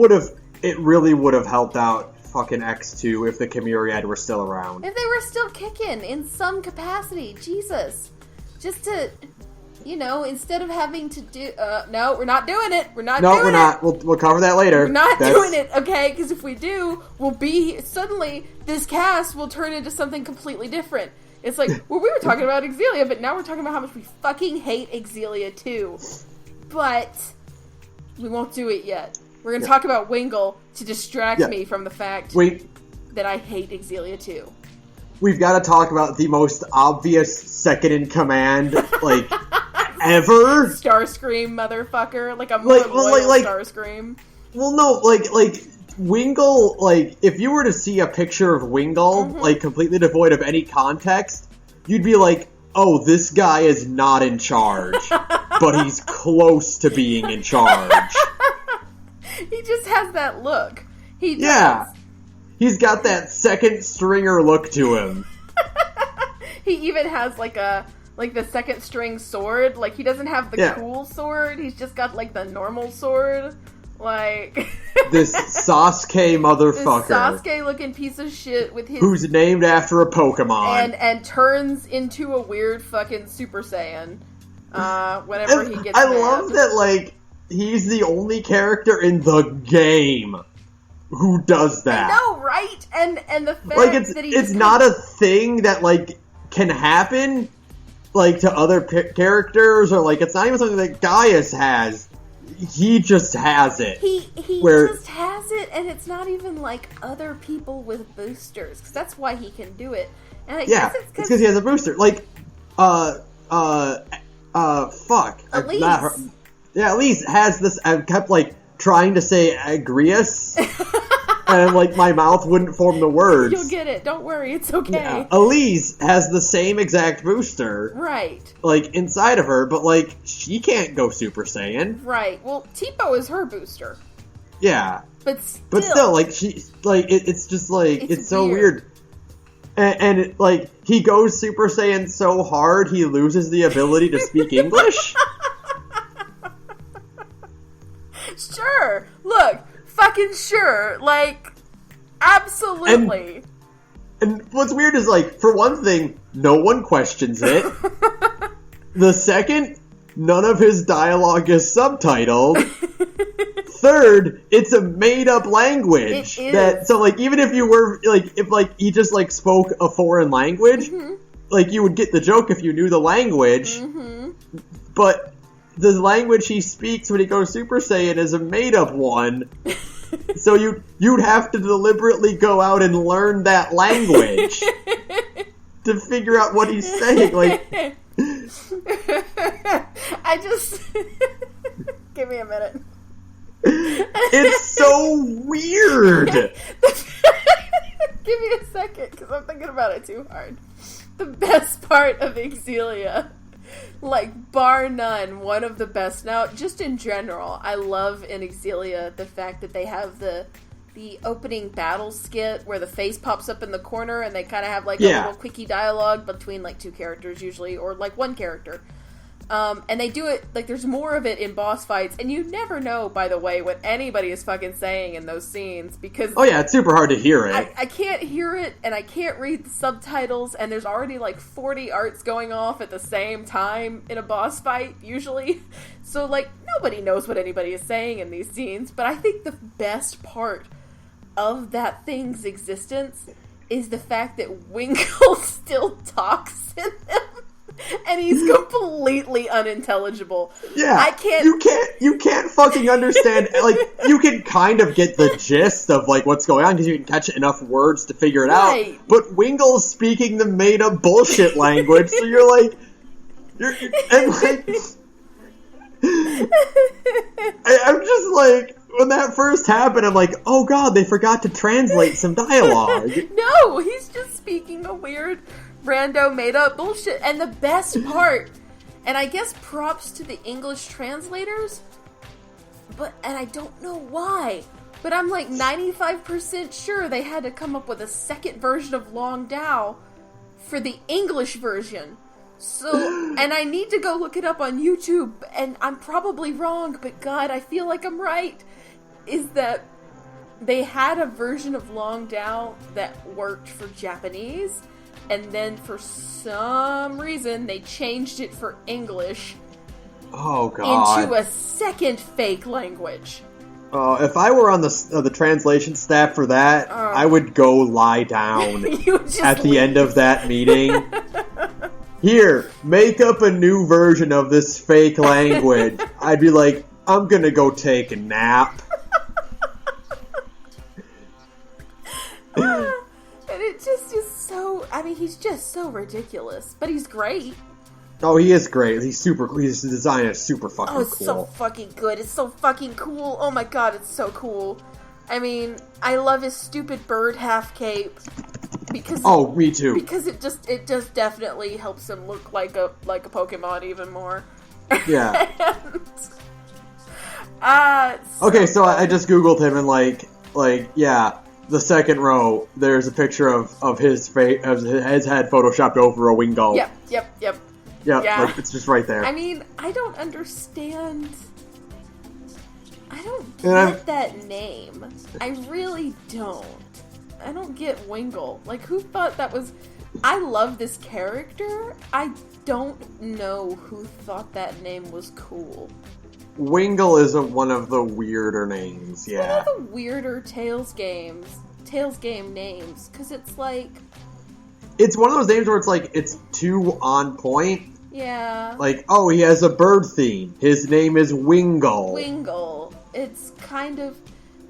really would have helped out fucking X2 if the Chimeriad were still around. If they were still kicking in some capacity. Jesus. Just to, instead of having to do... no, we're not doing it. We're not doing it. No, we're not. We'll cover that later. We're not doing it, okay? Because if we do, suddenly, this cast will turn into something completely different. It's like, well, we were talking about Xillia, but now we're talking about how much we fucking hate Xillia too. But we won't do it yet. We're going to talk about Wingle to distract me from the fact that I hate Xillia too. We've got to talk about the most obvious second-in-command, like, ever. Starscream, motherfucker. Like a more loyal Starscream. Well, no, like, Wingle, like, if you were to see a picture of Wingle, like, completely devoid of any context, you'd be like, oh, this guy is not in charge, but he's close to being in charge. He just has that look. He does. Yeah. He's got that second stringer look to him. He even has, like, the second string sword. Like, he doesn't have the cool sword. He's just got, like, the normal sword. Like... this Sasuke motherfucker. This Sasuke-looking piece of shit with his... who's named after a Pokemon. And turns into a weird fucking Super Saiyan. Whenever he gets I mad. love that, like, he's the only character in the game who does that. I know, right? And the fact like, that it's not a thing that, like, can happen, like, to other characters, or, like, it's not even something that Gaius has. He just has it. He just has it, and it's not even like other people with boosters, because that's why he can do it. And I guess it's because he has a booster. Like, fuck. Elise. Elise has this. I kept, like, trying to say Agrius. and like my mouth wouldn't form the words. You'll get it. Don't worry. It's okay. Yeah. Elise has the same exact booster. Right. Like, inside of her, but like, she can't go Super Saiyan. Right. Well, Tipo is her booster. Yeah. But still, like, it's just like, it's so weird. And like, he goes Super Saiyan so hard, he loses the ability to speak English? Sure. Look, fucking sure. Like, absolutely. And what's weird is, like, for one thing, no one questions it. The second, none of his dialogue is subtitled. Third, it's a made-up language. It is. So, like, even if you were, like, if, like, he just, like, spoke a foreign language, like, you would get the joke if you knew the language. But the language he speaks when he goes Super Saiyan is a made-up one. So you'd have to deliberately go out and learn that language to figure out what he's saying. Like, I just... Give me a minute. It's so weird. Give me a second, because I'm thinking about it too hard. The best part of Xillia, like, bar none, one of the best. Now, just in general, I love in Xillia the fact that they have the opening battle skit where the face pops up in the corner and they kind of have, like, a little quickie dialogue between, like, two characters usually, or, like, one character. And they do it, like, there's more of it in boss fights, and you never know, by the way, what anybody is fucking saying in those scenes, because... Oh yeah, it's super hard to hear it. I can't hear it, and I can't read the subtitles, and there's already, like, 40 arts going off at the same time in a boss fight, usually. So, like, nobody knows what anybody is saying in these scenes, but I think the best part of that thing's existence is the fact that Wingle still talks in them. And he's completely unintelligible. Yeah, I can't. You can't fucking understand. Like, you can kind of get the gist of like what's going on because you can catch enough words to figure it out. But Wingle's speaking the made up bullshit language, so you're like, and like, I'm just like, when that first happened, I'm like, oh god, they forgot to translate some dialogue. No, he's just speaking a weird, rando made-up bullshit. And the best part, and I guess props to the English translators, and I don't know why, but I'm like 95% sure they had to come up with a second version of Long Dao for the English version. So, and I need to go look it up on YouTube, and I'm probably wrong, but God, I feel like I'm right, is that they had a version of Long Dao that worked for Japanese, and then for some reason they changed it for English. Oh god! Into a second fake language. If I were on the translation staff for that, I would go lie down at the end of that meeting. Here, make up a new version of this fake language. I'd be like, I'm gonna go take a nap. And it just is so... I mean, he's just so ridiculous. But he's great. Oh, he is great. His design is super fucking cool. Oh, it's so fucking good. It's so fucking cool. Oh my god, it's so cool. I mean, I love his stupid bird half cape. Because oh, me too. Because it just definitely helps him look like a Pokemon even more. Yeah. Okay, so I just Googled him and like yeah, the second row, there's a picture of his face, of his head photoshopped over a Wingull. Yep. Yeah, Yeah. like, it's just right there. I mean, I don't understand. I don't get that name. I really don't. I don't get Wingull. Like, who thought that was... I love this character. I don't know who thought that name was cool. Wingull is one of the weirder names, yeah. One of the weirder Tales game names, because it's like... It's one of those names where it's like, it's too on point. Yeah. Like, oh, he has a bird theme. His name is Wingull. Wingull. It's kind of,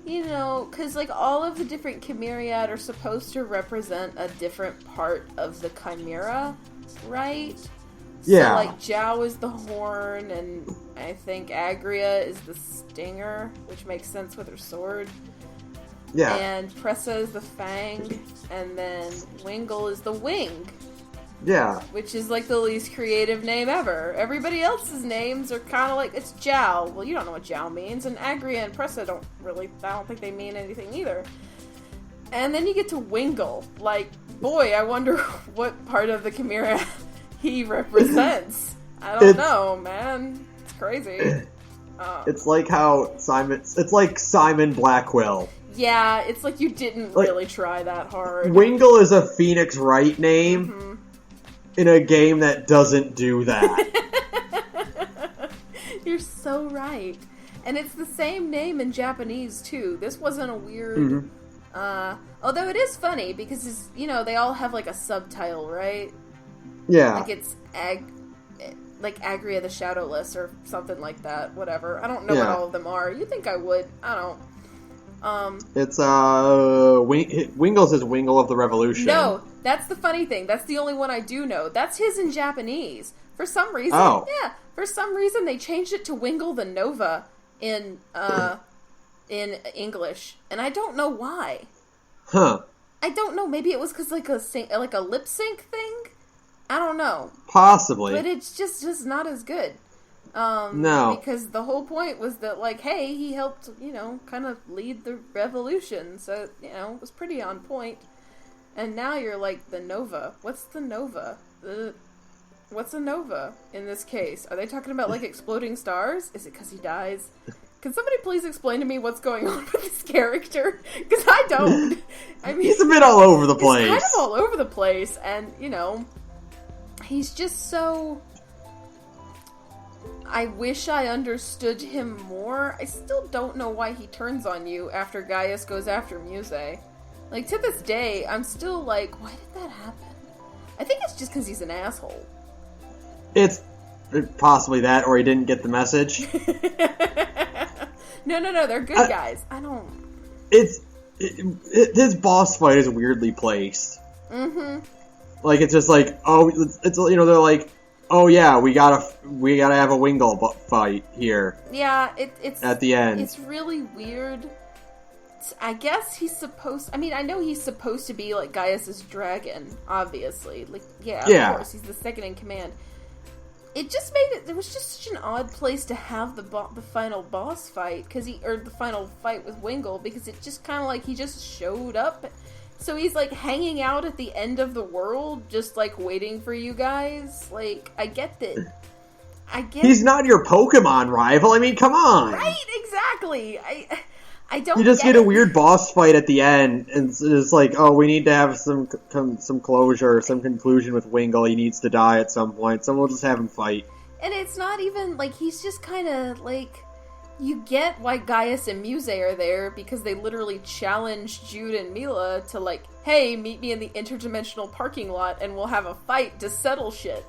you know, because like all of the different Chimeriad are supposed to represent a different part of the Chimera, right? Yeah. So like Zhao is the horn, and I think Agria is the stinger, which makes sense with her sword. Yeah. And Pressa is the Fang, and then Wingle is the Wing. Yeah. Which is like the least creative name ever. Everybody else's names are kind of like, it's Jow. Well, you don't know what Jow means, and Agria and Pressa I don't think they mean anything either. And then you get to Wingle. Like, boy, I wonder what part of the Chimera he represents. I don't know, man. It's crazy. It's like it's like Simon Blackwell. Yeah, it's like you didn't really try that hard. Wingle is a Phoenix Wright name in a game that doesn't do that. You're so right. And it's the same name in Japanese, too. This wasn't a weird... although it is funny, because, they all have, like, a subtitle, right? Yeah. Like, it's like Agria the Shadowless or something like that. Whatever. I don't know what all of them are. You'd think I would. I don't. It's, Wingle's is Wingle of the Revolution. No, that's the funny thing. That's the only one I do know. That's his in Japanese. For some reason, for some reason they changed it to Wingle the Nova in English, and I don't know why. Huh. I don't know. Maybe it was because like a lip sync thing. I don't know. Possibly. But it's just not as good. No. Because the whole point was that, like, hey, he helped, kind of lead the revolution. So, it was pretty on point. And now you're like, the Nova. What's the Nova? What's a Nova in this case? Are they talking about, like, exploding stars? Is it because he dies? Can somebody please explain to me what's going on with this character? Because I don't. I mean, he's a bit all over the place. He's kind of all over the place. And, he's just so... I wish I understood him more. I still don't know why he turns on you after Gaius goes after Muse. Like, to this day, I'm still like, why did that happen? I think it's just because he's an asshole. It's possibly that, or he didn't get the message. No, they're good guys. I don't... His boss fight is weirdly placed. Mm-hmm. Like, it's just like, they're like, oh yeah, we gotta have a Wingle fight here. Yeah, it's at the end. It's really weird. I guess he's supposed... I mean, I know he's supposed to be, like, Gaius' dragon, obviously. Like, yeah, of course, he's the second in command. It just made it... It was just such an odd place to have the final boss fight, or the final fight with Wingle, because it just kind of like he just showed up. So he's, like, hanging out at the end of the world, just, like, waiting for you guys. Like, I get that. He's not your Pokemon rival. I mean, come on. Right, exactly. I don't. You just get a weird boss fight at the end, and it's like, oh, we need to have some closure, some conclusion with Wingle. He needs to die at some point, so we'll just have him fight. And it's not even like he's just kind of like. You get why Gaius and Muse are there, because they literally challenged Jude and Mila to, like, hey, meet me in the interdimensional parking lot and we'll have a fight to settle shit,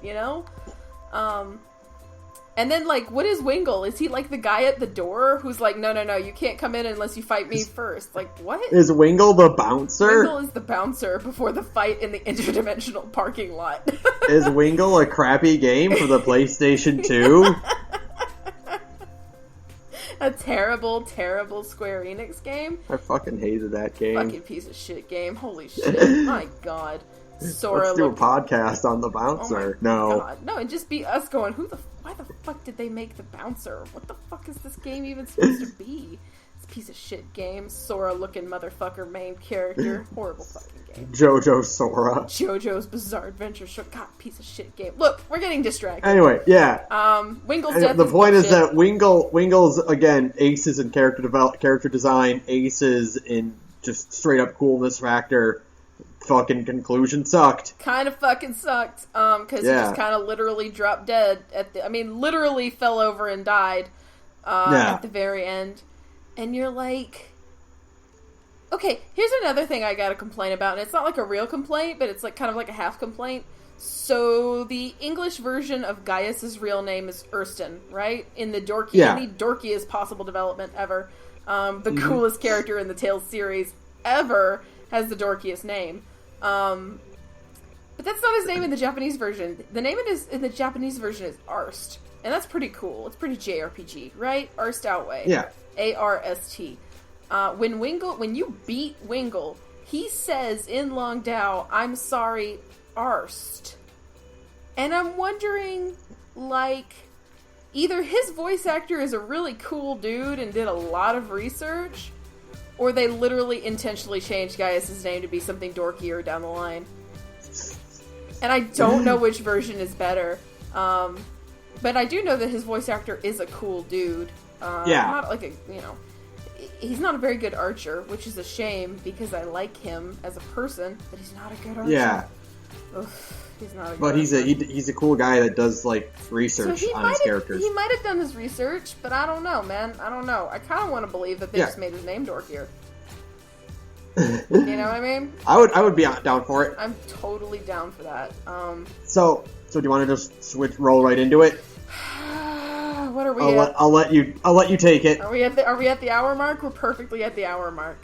And then, like, what is Wingle? Is he, like, the guy at the door who's like, no, you can't come in unless you fight me first? Like, what? Is Wingle the bouncer? Wingle is the bouncer before the fight in the interdimensional parking lot. Is Wingle a crappy game for the PlayStation 2? A terrible, terrible Square Enix game. I fucking hated that game. Fucking piece of shit game. Holy shit. My god. Sora, let's do a podcast on the bouncer. Oh god. No, and just be us going, why the fuck did they make the bouncer? What the fuck is this game even supposed to be? This piece of shit game. Sora looking motherfucker main character. Horrible fucking game. JoJo Sora. JoJo's Bizarre Adventure Show. God, piece of shit game. Look, we're getting distracted. Anyway, yeah. Wingle's death. The point is that Wingle's, again, aces in character design, aces in just straight up coolness factor. Fucking conclusion sucked. Kind of fucking sucked. Because he just kind of literally dropped dead literally fell over and died at the very end. And you're like, okay, here's another thing I gotta complain about, and it's not like a real complaint, but it's like kind of like a half complaint. So the English version of Gaius' real name is Erston, right? In the dorkiest possible development ever. The coolest character in the Tales series ever has the dorkiest name. But that's not his name in the Japanese version. The name in the Japanese version is Arst. And that's pretty cool. It's pretty JRPG, right? Arst Outway. Yeah. ARST. When you beat Wingle, he says in Long Dao, "I'm sorry, arst." And I'm wondering, like, either his voice actor is a really cool dude and did a lot of research, or they literally intentionally changed Gaius' name to be something dorkier down the line. And I don't know which version is better. But I do know that his voice actor is a cool dude. Not like he's not a very good archer, which is a shame because I like him as a person, but he's not a good archer. Yeah. He's not a good But he's a cool guy that does, like, research on his characters. He might have done his research, but I don't know, man. I don't know. I kind of want to believe that they just made his name dorkier. You know what I mean? I would be down for it. I'm totally down for that. So do you want to just roll right into it? What are we at? I'll let you take it. Are we at the hour mark? We're perfectly at the hour mark.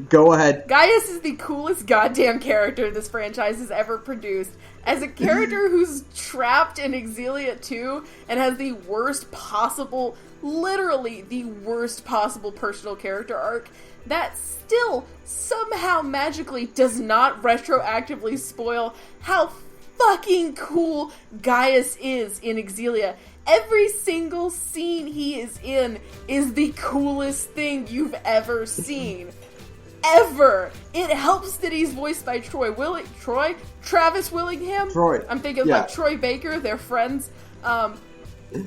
Go ahead. Gaius is the coolest goddamn character this franchise has ever produced. As a character who's trapped in Xillia 2 and has the worst possible, literally the worst possible personal character arc, that still somehow magically does not retroactively spoil how fucking cool Gaius is in Xillia. Every single scene he is in is the coolest thing you've ever seen. Ever. It helps that he's voiced by Travis Willingham. Troy. I'm thinking like Troy Baker, they're friends.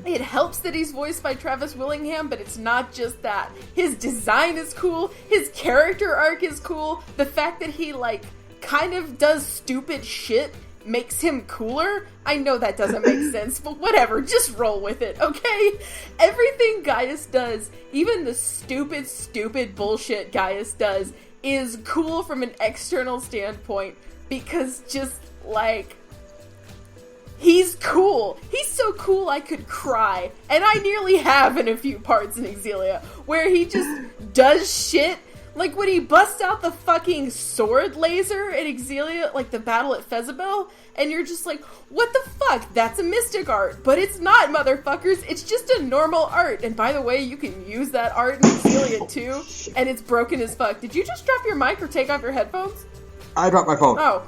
It helps that he's voiced by Travis Willingham, but it's not just that. His design is cool. His character arc is cool. The fact that he, like, kind of does stupid shit makes him cooler. I know that doesn't make sense, but whatever. Just roll with it, okay? Everything Gaius does, even the stupid bullshit Gaius does, is cool from an external standpoint because just, like, he's cool. He's so cool I could cry. And I nearly have in a few parts in Xillia, where he just does shit. Like when he busts out the fucking sword laser in Xillia, like the battle at Fezabel, and you're just like, what the fuck? That's a mystic art. But it's not, motherfuckers. It's just a normal art. And by the way, you can use that art in Xillia too, and it's broken as fuck. Did you just drop your mic or take off your headphones? I dropped my phone. Oh.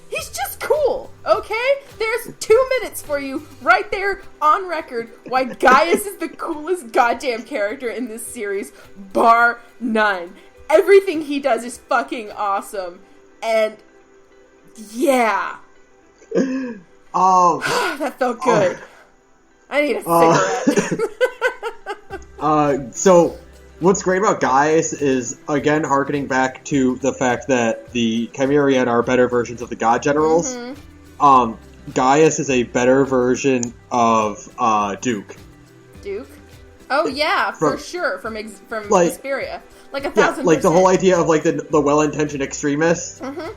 He's just cool, okay? There's 2 minutes for you right there on record why Gaius is the coolest goddamn character in this series, bar none. Everything he does is fucking awesome. And yeah. Oh. That felt good. I need a cigarette. So what's great about Gaius is, again, harkening back to the fact that the Chimerian are better versions of the God Generals. Mm-hmm. Gaius is a better version of Duke. Duke? Oh yeah, for sure. From Vesperia. Like 1,000%. Yeah, like the whole idea of like the well-intentioned extremist. Mm-hmm.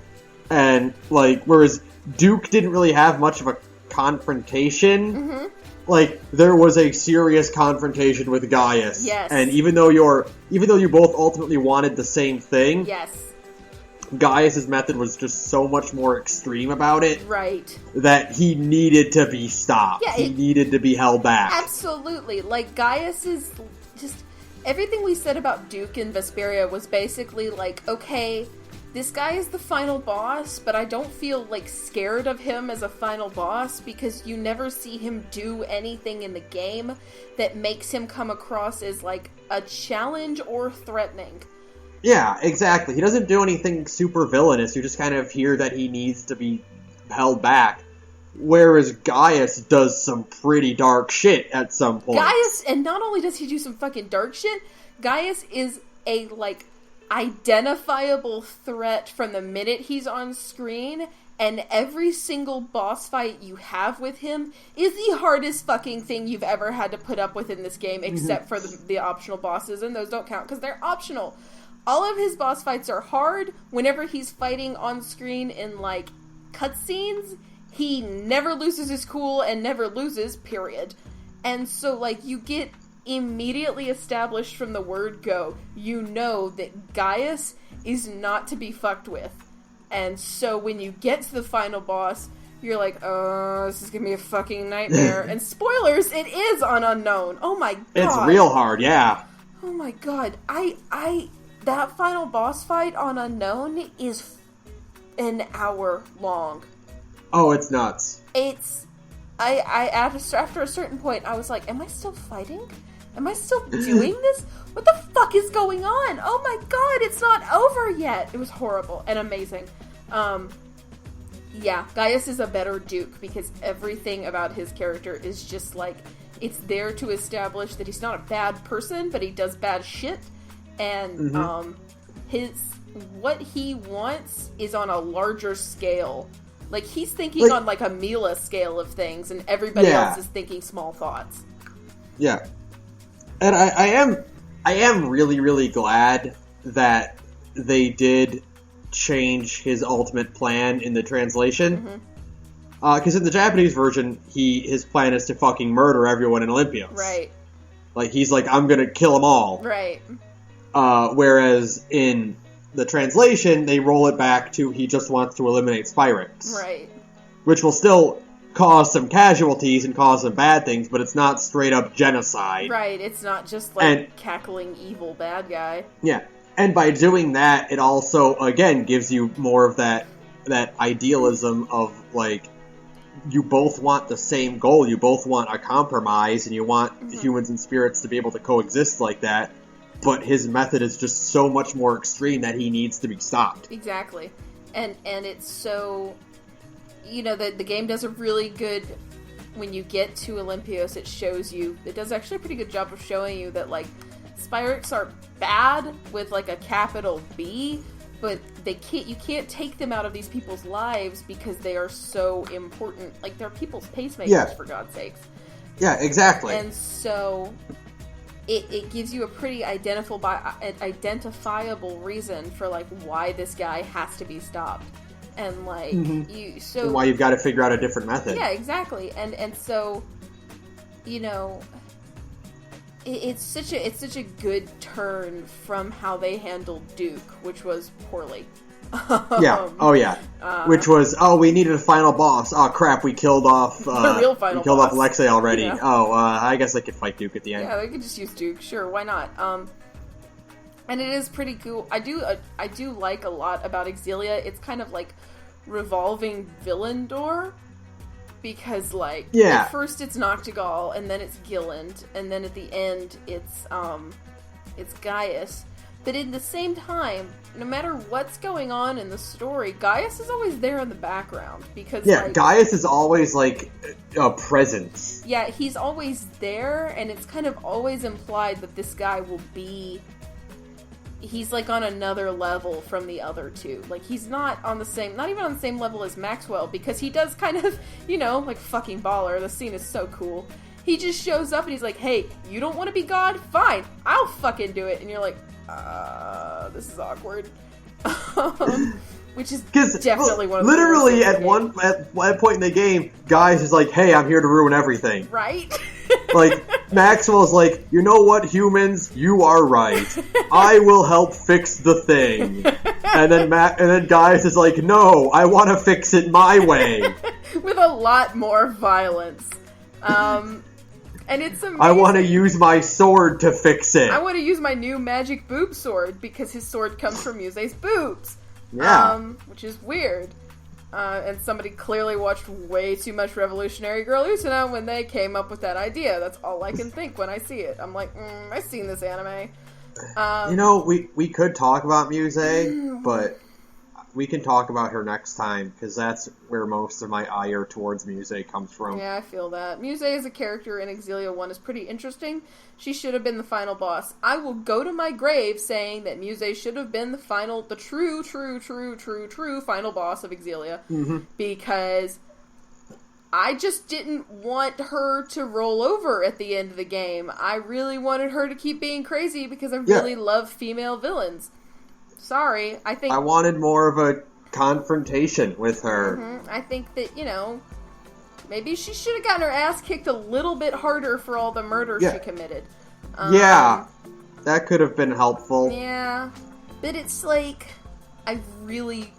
And like, whereas Duke didn't really have much of a confrontation. Mm-hmm. Like, there was a serious confrontation with Gaius. Yes. And even though you both ultimately wanted the same thing. Yes. Gaius' method was just so much more extreme about it. Right. That he needed to be stopped. Yeah, he needed to be held back. Absolutely. Like, Gaius is just... Everything we said about Duke in Vesperia was basically like, okay, this guy is the final boss, but I don't feel, like, scared of him as a final boss because you never see him do anything in the game that makes him come across as, like, a challenge or threatening. Yeah, exactly. He doesn't do anything super villainous. You just kind of hear that he needs to be held back. Whereas Gaius does some pretty dark shit at some point. Gaius, and not only does he do some fucking dark shit, Gaius is a, like, identifiable threat from the minute he's on screen, and every single boss fight you have with him is the hardest fucking thing you've ever had to put up with in this game, except for the optional bosses, and those don't count because they're optional. All of his boss fights are hard. Whenever he's fighting on screen in, like, cutscenes, he never loses his cool and never loses, period. And so, like, you get immediately established from the word go, you know that Gaius is not to be fucked with. And so when you get to the final boss, you're like, oh, this is gonna be a fucking nightmare. And spoilers, it is on Unknown. Oh my god. It's real hard, yeah. Oh my god, that final boss fight on Unknown is an hour long. Oh, it's nuts. After a certain point, I was like, am I still fighting? Am I still doing this? What the fuck is going on? Oh my god, it's not over yet. It was horrible and amazing. Yeah, Gaius is a better Duke because everything about his character is just like, it's there to establish that he's not a bad person, but he does bad shit. And, what he wants is on a larger scale. Like, he's thinking on, like, a Mila scale of things, and everybody else is thinking small thoughts. Yeah. And I am really, really glad that they did change his ultimate plan in the translation. Because in the Japanese version, his plan is to fucking murder everyone in Olympios. Right. Like, he's like, I'm gonna kill them all. Right. Whereas in the translation, they roll it back to he just wants to eliminate Spyrix. Right. Which will still cause some casualties and cause some bad things, but it's not straight up genocide. Right, it's not just like cackling evil bad guy. Yeah. And by doing that, it also, again, gives you more of that idealism of, like, you both want the same goal, you both want a compromise, and you want humans and spirits to be able to coexist like that. But his method is just so much more extreme that he needs to be stopped. Exactly. And it's so... You know, the game does a really good... When you get to Olympios, it shows you... It does actually a pretty good job of showing you that, like, Spyrix are bad with, like, a capital B, but you can't take them out of these people's lives because they are so important. Like, they're people's pacemakers, for God's sakes. Yeah, exactly. And so... It gives you a pretty identifiable reason for, like, why this guy has to be stopped. And, like, and why you've got to figure out a different method. Yeah, exactly. And so, you know, it's such a good turn from how they handled Duke, which was poorly. Which was, we needed a final boss. Oh crap, we killed off the real final we killed boss. off Alexei already. Yeah. I guess I could fight Duke at the end. Yeah, they could just use Duke. Sure, why not? And it is pretty cool. I do like a lot about Xillia. It's kind of like revolving villain door. Because, like, at first it's Noctigal, and then it's Gilland, and then at the end it's Gaius. But in the same time, no matter what's going on in the story, Gaius is always there in the background. Because, Gaius is always, like, a presence. Yeah, he's always there, and it's kind of always implied that this guy will be... He's, like, on another level from the other two. Like, he's not even on the same level as Maxwell, because he does kind of, you know, like, fucking baller. The scene is so cool. He just shows up and he's like, hey, you don't want to be God? Fine, I'll fucking do it. And you're like, this is awkward. Which is definitely one of the literally at one point in the game, Gaius is like, hey, I'm here to ruin everything. Right? Like, Maxwell's like, you know what, humans? You are right. I will help fix the thing. And then Gaius is like, no, I want to fix it my way. With a lot more violence. And it's amazing. I want to use my sword to fix it. I want to use my new magic boob sword because his sword comes from Muse's boobs. Yeah. Which is weird. And somebody clearly watched way too much Revolutionary Girl Utena when they came up with that idea. That's all I can think when I see it. I'm like, I've seen this anime. You know, we could talk about Muse, but we can talk about her next time, because that's where most of my ire towards Muse comes from. Yeah, I feel that. Muse as a character in Xillia 1 is pretty interesting. She should have been the final boss. I will go to my grave saying that Muse should have been the true final boss of Xillia, because I just didn't want her to roll over at the end of the game. I really wanted her to keep being crazy, because I really love female villains. Sorry, I wanted more of a confrontation with her. I think that, you know, maybe she should have gotten her ass kicked a little bit harder for all the murder she committed. That could have been helpful. Yeah, but it's like, I really,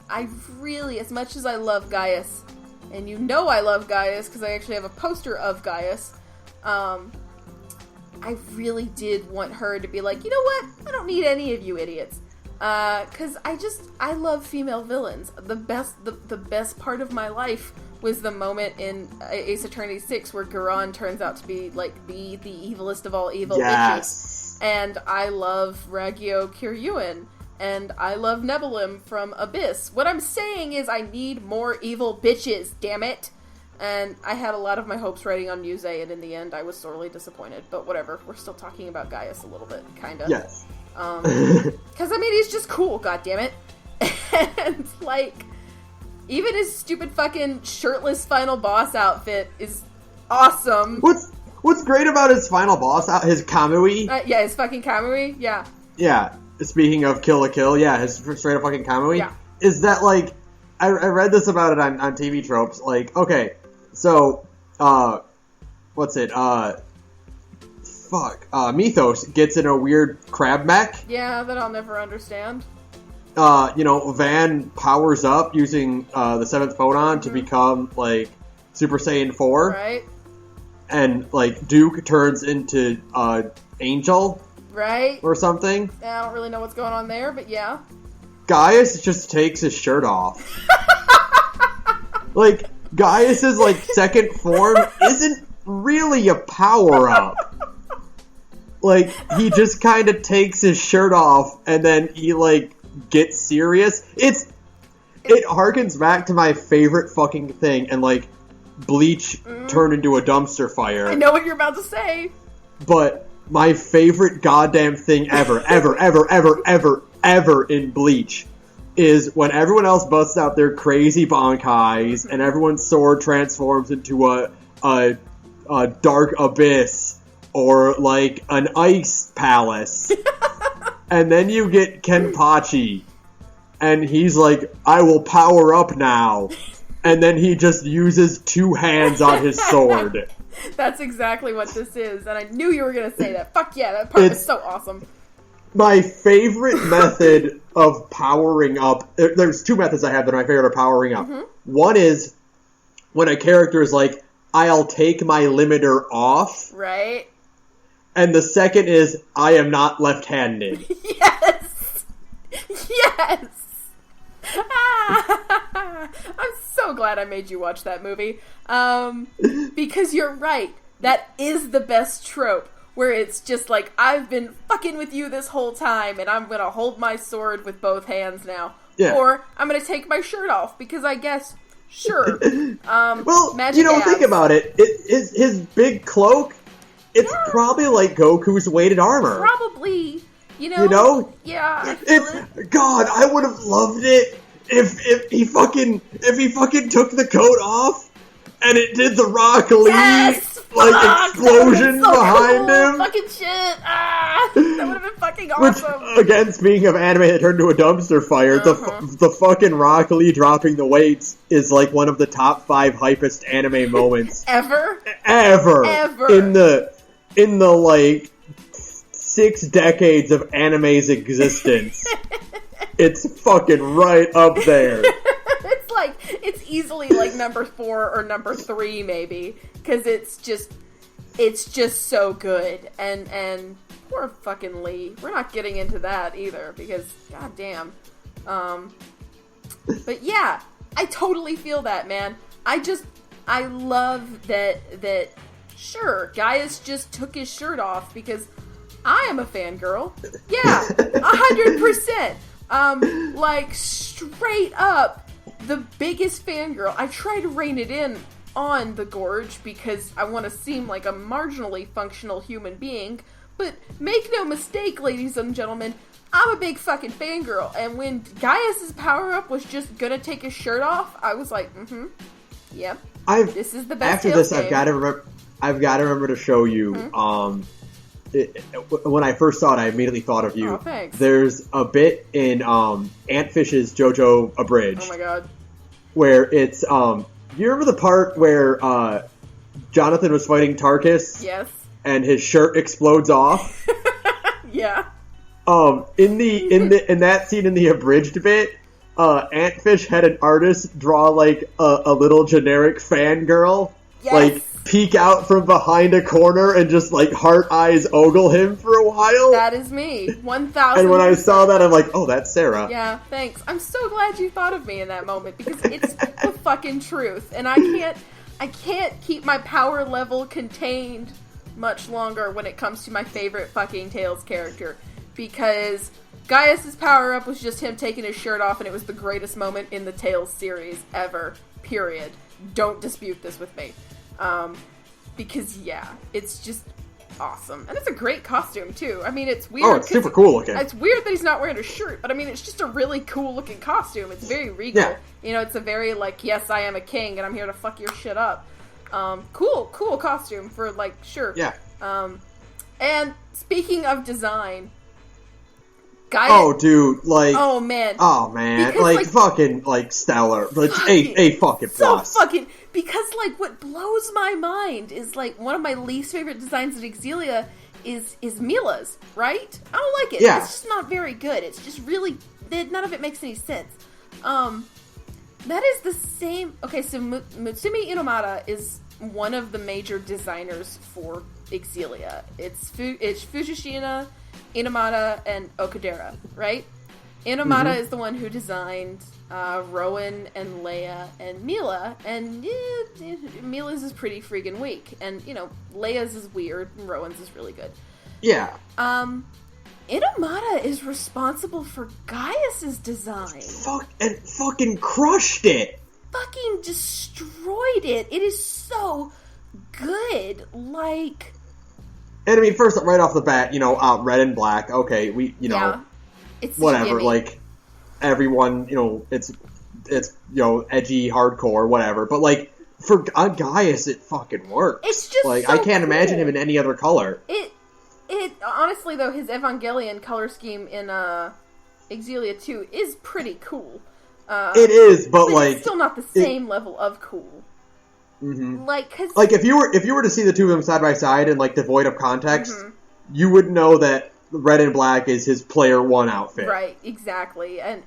as much as I love Gaius, and you know I love Gaius because I actually have a poster of Gaius, I really did want her to be like, you know what? I don't need any of you idiots. Because I love female villains. The best part of my life was the moment in Ace Attorney 6 where Garan turns out to be, like, the evilest of all evil bitches. And I love Ragio Kiryuin. And I love Nebulim from Abyss. What I'm saying is I need more evil bitches, damn it! And I had a lot of my hopes riding on Muse, and in the end I was sorely disappointed. But whatever, we're still talking about Gaius a little bit, kinda. Yes. Because, I mean, he's just cool, goddammit. And, like, even his stupid fucking shirtless final boss outfit is awesome. What's great about his final boss, his Kamui? Yeah, his fucking Kamui, yeah. Yeah, speaking of Kill la Kill, yeah, his straight up fucking Kamui. Yeah. Is that, like, I read this about it on TV Tropes, like, okay, so, what's it, Mythos gets in a weird crab mech. Yeah, that I'll never understand. Van powers up using the 7th photon to become, like, Super Saiyan 4. Right. And, like, Duke turns into Angel. Right. Or something. I don't really know what's going on there, but yeah. Gaius just takes his shirt off. Like, Gaius's, like, second form isn't really a power-up. Like, he just kind of takes his shirt off, and then he, like, gets serious. It harkens back to my favorite fucking thing, and, like, Bleach turned into a dumpster fire. I know what you're about to say. But my favorite goddamn thing ever in Bleach is when everyone else busts out their crazy bankais, and everyone's sword transforms into a dark abyss, or, like, an ice palace. And then you get Kenpachi, and he's like, I will power up now. And then he just uses 2 hands on his sword. That's exactly what this is, and I knew you were going to say that. Fuck yeah, that part was so awesome. My favorite method of powering up... There's 2 methods I have that are my favorite of powering up. Mm-hmm. One is when a character is like, I'll take my limiter off. Right. And the second is, I am not left-handed. Yes! Yes! I'm so glad I made you watch that movie. Because you're right. That is the best trope. Where it's just like, I've been fucking with you this whole time, and I'm gonna hold my sword with both hands now. Yeah. Or, I'm gonna take my shirt off, because I guess, sure. Well, magic abs. Think about it. His big cloak, it's probably like Goku's weighted armor. Probably. Yeah, I feel it. God, I would have loved it if he fucking took the coat off and it did the Rock Lee explosion behind him. Fucking shit! That would have been fucking awesome. Which, again, speaking of anime that turned into a dumpster fire, the fucking Rock Lee dropping the weights is like one of the top 5 hypest anime moments ever. In the like 6 decades of anime's existence. It's fucking right up there. It's easily like number 4 or number 3 maybe, because it's just so good. And poor fucking Lee. We're not getting into that either, because goddamn. But yeah, I totally feel that, man. I love that. Sure, Gaius just took his shirt off because I am a fangirl. Yeah, 100%. Like, straight up, the biggest fangirl. I try to rein it in on the Gorge because I want to seem like a marginally functional human being. But make no mistake, ladies and gentlemen, I'm a big fucking fangirl. And when Gaius's power-up was just gonna take his shirt off, I was like, yep, this is the best. After this, game. I've got to remember to show you. When I first saw it, I immediately thought of you. Oh, thanks. There's a bit in Antfish's JoJo Abridged. Oh my god. Where it's you remember the part where Jonathan was fighting Tarkus? Yes. And his shirt explodes off? Yeah. In that scene in the abridged bit, Antfish had an artist draw like a little generic fangirl. Yes. peek out from behind a corner and just, like, heart eyes ogle him for a while. That is me. 1,000%. And when I saw that, I'm like, oh, that's Sara. Yeah, thanks. I'm so glad you thought of me in that moment, because it's the fucking truth. And I can't keep my power level contained much longer when it comes to my favorite fucking Tails character. Because Gaius' power-up was just him taking his shirt off, and it was the greatest moment in the Tails series ever. Period. Don't dispute this with me. Because, yeah, it's just awesome. And it's a great costume, too. I mean, it's weird. Oh, it's super cool looking. It's weird that he's not wearing a shirt, but I mean, it's just a really cool looking costume. It's very regal. Yeah. You know, it's a very, like, yes, I am a king, and I'm here to fuck your shit up. Cool costume for, like, sure. Yeah. And speaking of design, Gaius... Oh, dude, like... Oh, man. Because, like, fucking, like, stellar. Like, a fucking plus. So fucking... Because, like, what blows my mind is, like, one of my least favorite designs of Xillia is Mila's, right? I don't like it. Yeah. It's just not very good. It's just really... None of it makes any sense. That is the same... Okay, so Mutsumi Inomata is one of the major designers for Xillia. It's Fujishina, Inomata, and Okudera, right? Inomata is the one who designed Rowan and Leia and Mila, and Mila's is pretty freaking weak, and, you know, Leia's is weird, and Rowan's is really good. Yeah. Inomata is responsible for Gaius's design. Fucking crushed it! Fucking destroyed it! It is so good, like... And I mean, first, right off the bat, you know, red and black, okay, it's whatever, shimmy. like, everyone, you know, it's, you know, edgy, hardcore, whatever, but, like, for Gaius, it fucking works. It's just like, so I can't cool. imagine him in any other color. It honestly, though, his Evangelion color scheme in Xillia 2 is pretty cool. It is, but like, it's still not the same level of cool. Mm-hmm. Like, cause like if you were to see the two of them side by side and like devoid of context, you would know that red and black is his player one outfit. Right, exactly, and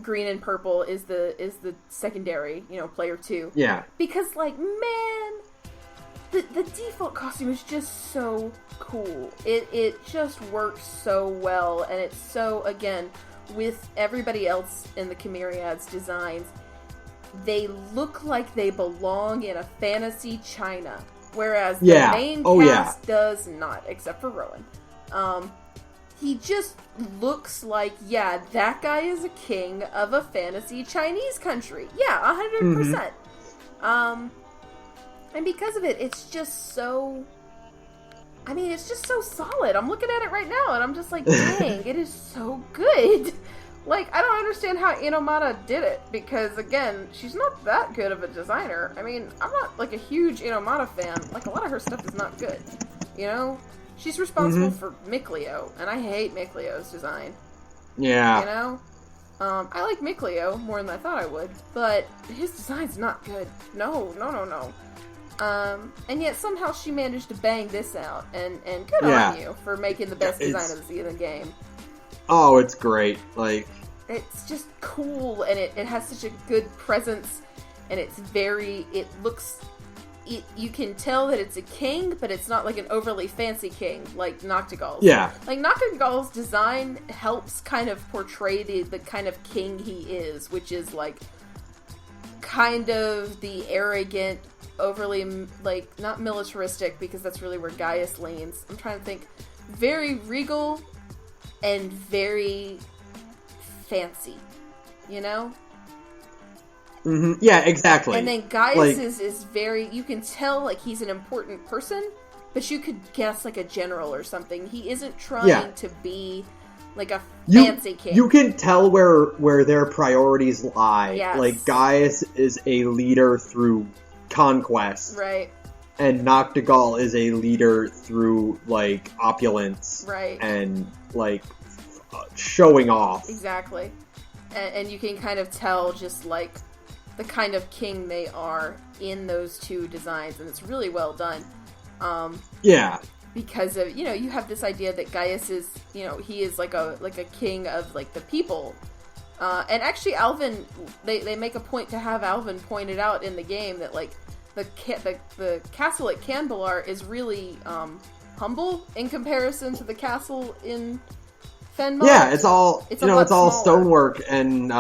green and purple is the secondary, you know, player two. Yeah. Because, like, man, the default costume is just so cool. It just works so well, and it's so, again, with everybody else in the Chimeriad's designs, they look like they belong in a fantasy China, whereas the main cast does not, except for Rowan. He just looks like, that guy is a king of a fantasy Chinese country. Yeah, 100%. And because of it, it's just so... I mean, it's just so solid. I'm looking at it right now, and I'm just like, dang, it is so good. Like, I don't understand how Inomata did it, because, again, she's not that good of a designer. I mean, I'm not, like, a huge Inomata fan. Like, a lot of her stuff is not good, you know? She's responsible for Mikleo, and I hate Mikleo's design. Yeah. You know? I like Mikleo more than I thought I would, but his design's not good. No. And yet somehow she managed to bang this out, and good on you for making the best design of the game. Oh, it's great. Like, it's just cool, and it has such a good presence, and it's you can tell that it's a king, but it's not like an overly fancy king, like Noctigal's. Yeah. Like, Noctigal's design helps kind of portray the kind of king he is, which is, like, kind of the arrogant, overly, like, not militaristic, because that's really where Gaius leans. I'm trying to think. Very regal and very fancy, you know? Mm-hmm. Yeah, exactly. And then Gaius is very, you can tell, like, he's an important person, but you could guess, like, a general or something. He isn't trying to be, like, a fancy king. You can tell where their priorities lie. Yes. Like, Gaius is a leader through conquest. Right. And Noctigal is a leader through, like, opulence. Right. And, like, showing off. Exactly. And you can kind of tell just, like, the kind of king they are in those two designs, and it's really well done. Because of, you know, you have this idea that Gaius is, you know, he is like a king of, like, the people. And actually Alvin, they make a point to have Alvin pointed out in the game that, like, the castle at Canbelar is really humble in comparison to the castle in Fenmont. Yeah, it's all it's all smaller. stonework and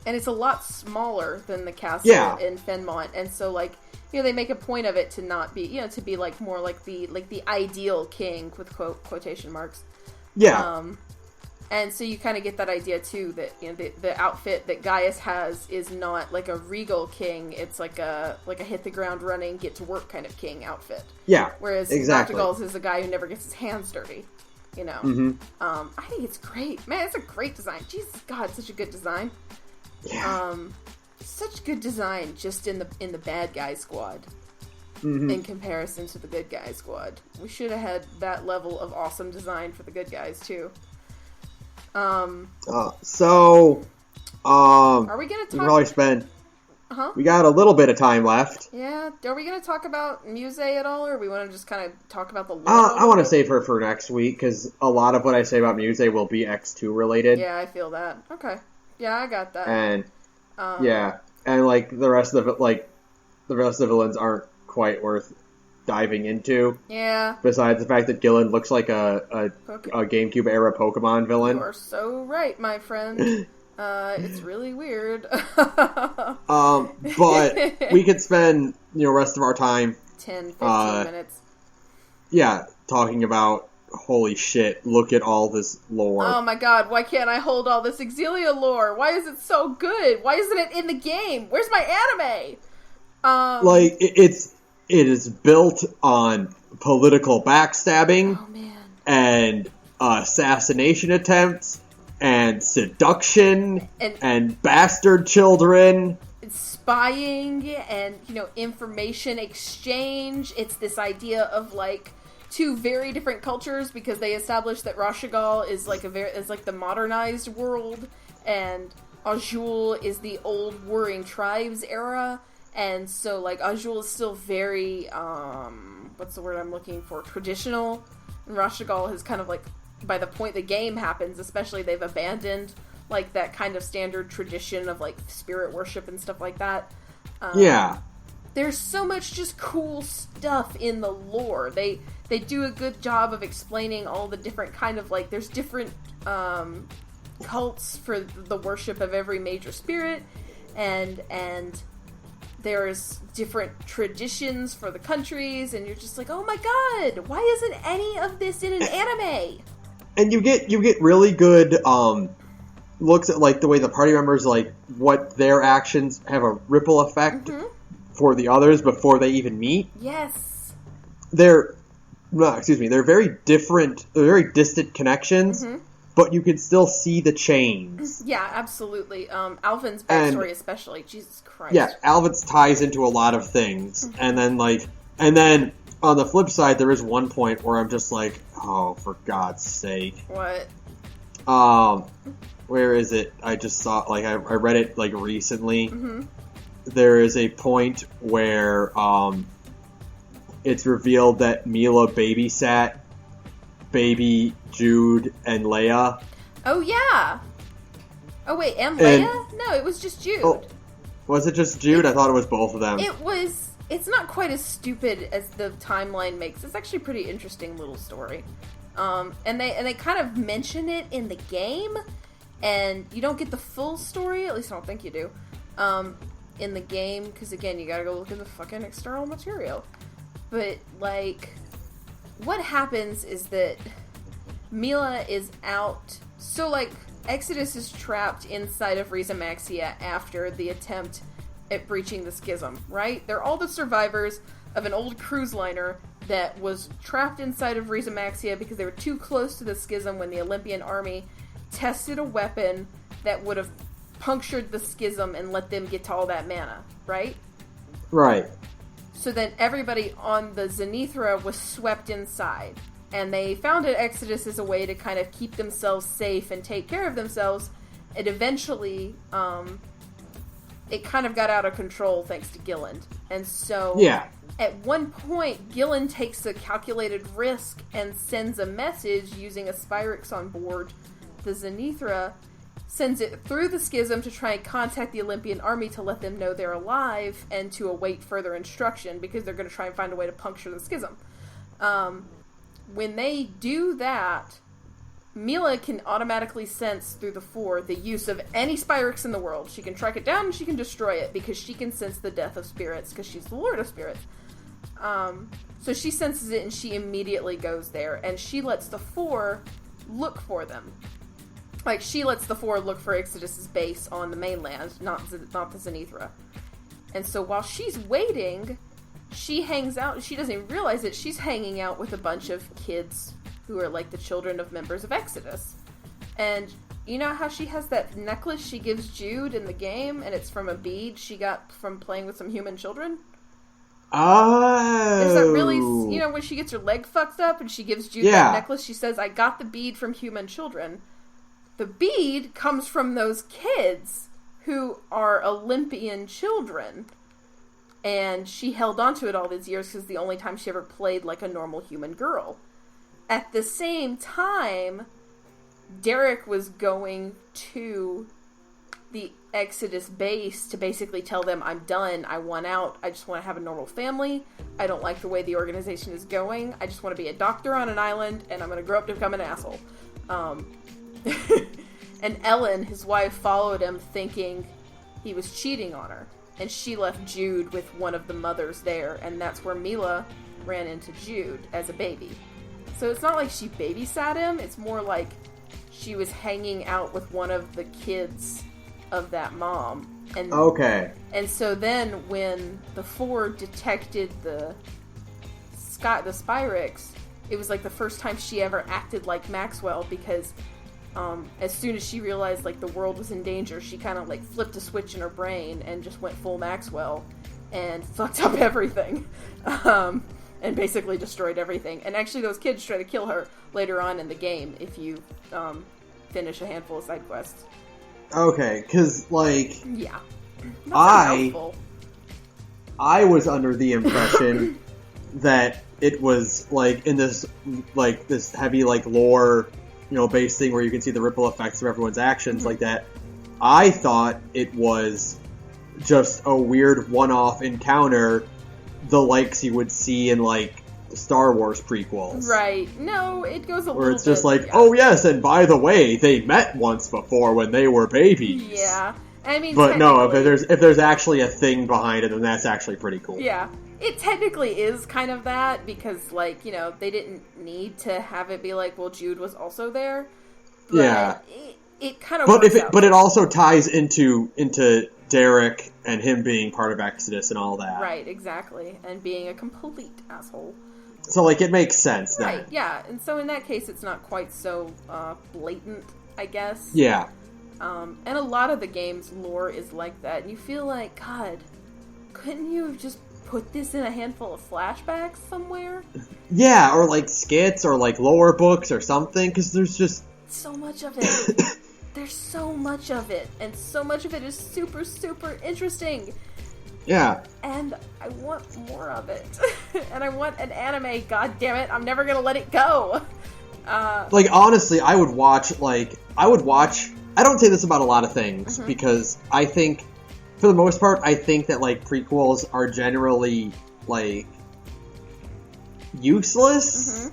it's a lot smaller than the castle in Fenmont, and so like they make a point of it to not be to be like more like the ideal king with quotation marks. Yeah. And so you kind of get that idea too that the outfit that Gaius has is not like a regal king; it's like a hit the ground running, get to work kind of king outfit. Yeah. Whereas Noctigal's is a guy who never gets his hands dirty. Mm-hmm. I think it's great, man. It's a great design. Jesus God, such a good design. Yeah. Such good design just in the bad guy squad. Mm-hmm. In comparison to the good guy squad. We should have had that level of awesome design for the good guys too. Are we gonna talk? We probably spend. Uh-huh. We got a little bit of time left. Yeah. Are we gonna talk about Muse at all, or we want to just kind of talk about the lore? I want to save her for next week because a lot of what I say about Muse will be X2 related. Yeah, I feel that. Okay. Yeah, I got that. And and like the rest of the villains aren't quite worth diving into. Yeah. Besides the fact that Gillen looks like a GameCube era Pokemon villain. You are so right, my friend. It's really weird. But we could spend rest of our time 10, 15 minutes. Yeah, talking about holy shit, look at all this lore. Oh my god, why can't I hold all this Xillia lore? Why is it so good? Why isn't it in the game? Where's my anime? It is built on political backstabbing and assassination attempts and seduction and bastard children. It's spying and, information exchange. It's this idea of, like, two very different cultures because they established that Rashigal is, like, the modernized world and Azul is the old warring tribes era. And so, like, Azul is still very, what's the word I'm looking for? Traditional. And Rashigal has kind of, like, by the point the game happens, especially, they've abandoned, like, that kind of standard tradition of, like, spirit worship and stuff like that. Yeah. There's so much just cool stuff in the lore. They do a good job of explaining all the different kind of, like, there's different, cults for the worship of every major spirit, and there's different traditions for the countries, and you're just like, oh my god, why isn't any of this in an anime? And you get really good looks at, like, the way the party members, like, what their actions have a ripple effect for the others before they even meet. Yes. They're very different, they're very distant connections, but you can still see the chains. Yeah, absolutely. Alvin's backstory especially, Jesus Christ. Yeah, Alvin's ties into a lot of things, and then on the flip side, there is one point where I'm just like, oh, for God's sake. What? Where is it? I just saw, like, I read it, like, recently. There is a point where, it's revealed that Mila babysat baby Jude and Leia. Oh, yeah! Oh, wait, and Leia? No, it was just Jude. Oh, was it just Jude? I thought it was both of them. It's not quite as stupid as the timeline makes. It's actually a pretty interesting little story. And they kind of mention it in the game, and you don't get the full story, at least I don't think you do, in the game, because again, you gotta go look at the fucking external material. But, like, what happens is that Mila is out, so, like, Exodus is trapped inside of Riza Maxia after the attempt at breaching the schism, right? They're all the survivors of an old cruise liner that was trapped inside of Riza Maxia because they were too close to the schism when the Olympian army tested a weapon that would have punctured the schism and let them get to all that mana, right? Right. So then everybody on the Zenithra was swept inside. And they found at Exodus as a way to kind of keep themselves safe and take care of themselves. And eventually, it kind of got out of control thanks to Gillen. And so, at one point, Gillen takes a calculated risk and sends a message using a Spyrix on board the Zenithra, sends it through the schism to try and contact the Olympian army to let them know they're alive and to await further instruction because they're going to try and find a way to puncture the schism. When they do that, Mila can automatically sense through the Four the use of any Spyrix in the world. She can track it down and she can destroy it because she can sense the death of spirits because she's the Lord of Spirits. So she senses it and she immediately goes there and she lets the Four look for them. Like, she lets the Four look for Exodus's base on the mainland, not the Zenithra. And so while she's waiting, she hangs out. She doesn't even realize it. She's hanging out with a bunch of kids who are like the children of members of Exodus. And you know how she has that necklace she gives Jude in the game, and it's from a bead she got from playing with some human children? Oh. There's that really, you know, when she gets her leg fucked up and she gives Jude that necklace, she says, I got the bead from human children. The bead comes from those kids who are Olympian children. And she held on to it all these years because the only time she ever played like a normal human girl. At the same time, Derek was going to the Exodus base to basically tell them, I'm done, I want out, I just want to have a normal family, I don't like the way the organization is going, I just want to be a doctor on an island, and I'm going to grow up to become an asshole. And Ellen, his wife, followed him thinking he was cheating on her. And she left Jude with one of the mothers there, and that's where Mila ran into Jude as a baby. So it's not like she babysat him, it's more like she was hanging out with one of the kids of that mom. And, okay. And so then when the Four detected the Spyrix, it was like the first time she ever acted like Maxwell, because as soon as she realized like the world was in danger, she kind of like flipped a switch in her brain and just went full Maxwell and fucked up everything. And basically destroyed everything. And actually those kids try to kill her later on in the game if you finish a handful of side quests. Okay, because like... Yeah. I was under the impression that it was like in this heavy like lore, you know, based thing where you can see the ripple effects of everyone's actions like that. I thought it was just a weird one-off encounter, the likes you would see in like the Star Wars prequels. Right. No, it goes a little bit... Where it's just like, oh yes, and by the way, they met once before when they were babies. Yeah. I mean, but no, if there's actually a thing behind it, then that's actually pretty cool. Yeah. It technically is kind of that, because, like, you know, they didn't need to have it be like, well, Jude was also there. But yeah. It kind of works out. But it also ties into Derek and him being part of Exodus and all that. Right, exactly. And being a complete asshole. So, like, it makes sense then. Right, yeah. And so in that case, it's not quite so blatant, I guess. Yeah. And a lot of the game's lore is like that. And you feel like, God, couldn't you have just put this in a handful of flashbacks somewhere? Yeah, or like skits or like lore books or something, because there's just... so much of it. There's so much of it. And so much of it is super, super interesting. Yeah. And I want more of it. And I want an anime, god damn it. I'm never gonna let it go. Like, honestly, I would watch... I don't say this about a lot of things, because I think, for the most part, I think that, like, prequels are generally, like, useless.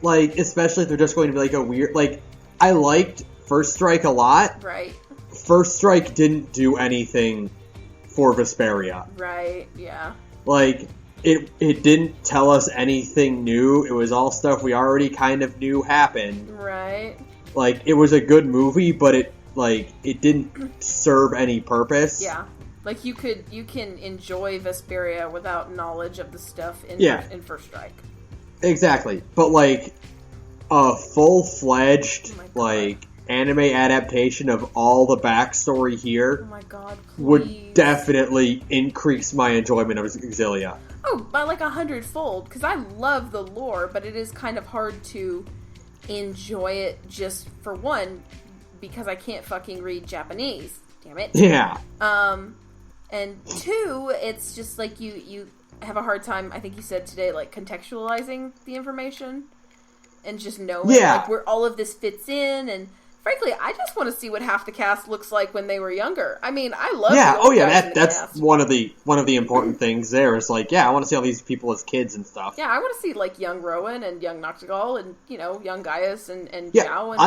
Like, especially if they're just going to be, like, a weird... Like, I liked First Strike a lot. Right. First Strike didn't do anything for Vesperia. Right, yeah. Like, it didn't tell us anything new. It was all stuff we already kind of knew happened. Right. Like, it was a good movie, but it didn't serve any purpose. Yeah. Like, you can enjoy Vesperia without knowledge of the stuff in First Strike. Exactly. But, like, a full-fledged, anime adaptation of all the backstory here oh my God, would definitely increase my enjoyment of Xillia. Oh, by like 100-fold, because I love the lore, but it is kind of hard to enjoy it just for one, because I can't fucking read Japanese. Damn it. Yeah. And two, it's just like you have a hard time, I think you said today, like contextualizing the information and just knowing like where all of this fits in. And frankly, I just want to see what half the cast looks like when they were younger. I mean, I love that's cast. one of the important things there is like, I want to see all these people as kids and stuff. Yeah, I want to see like young Rowan and young Noctigal and young Gaius and Zhao. And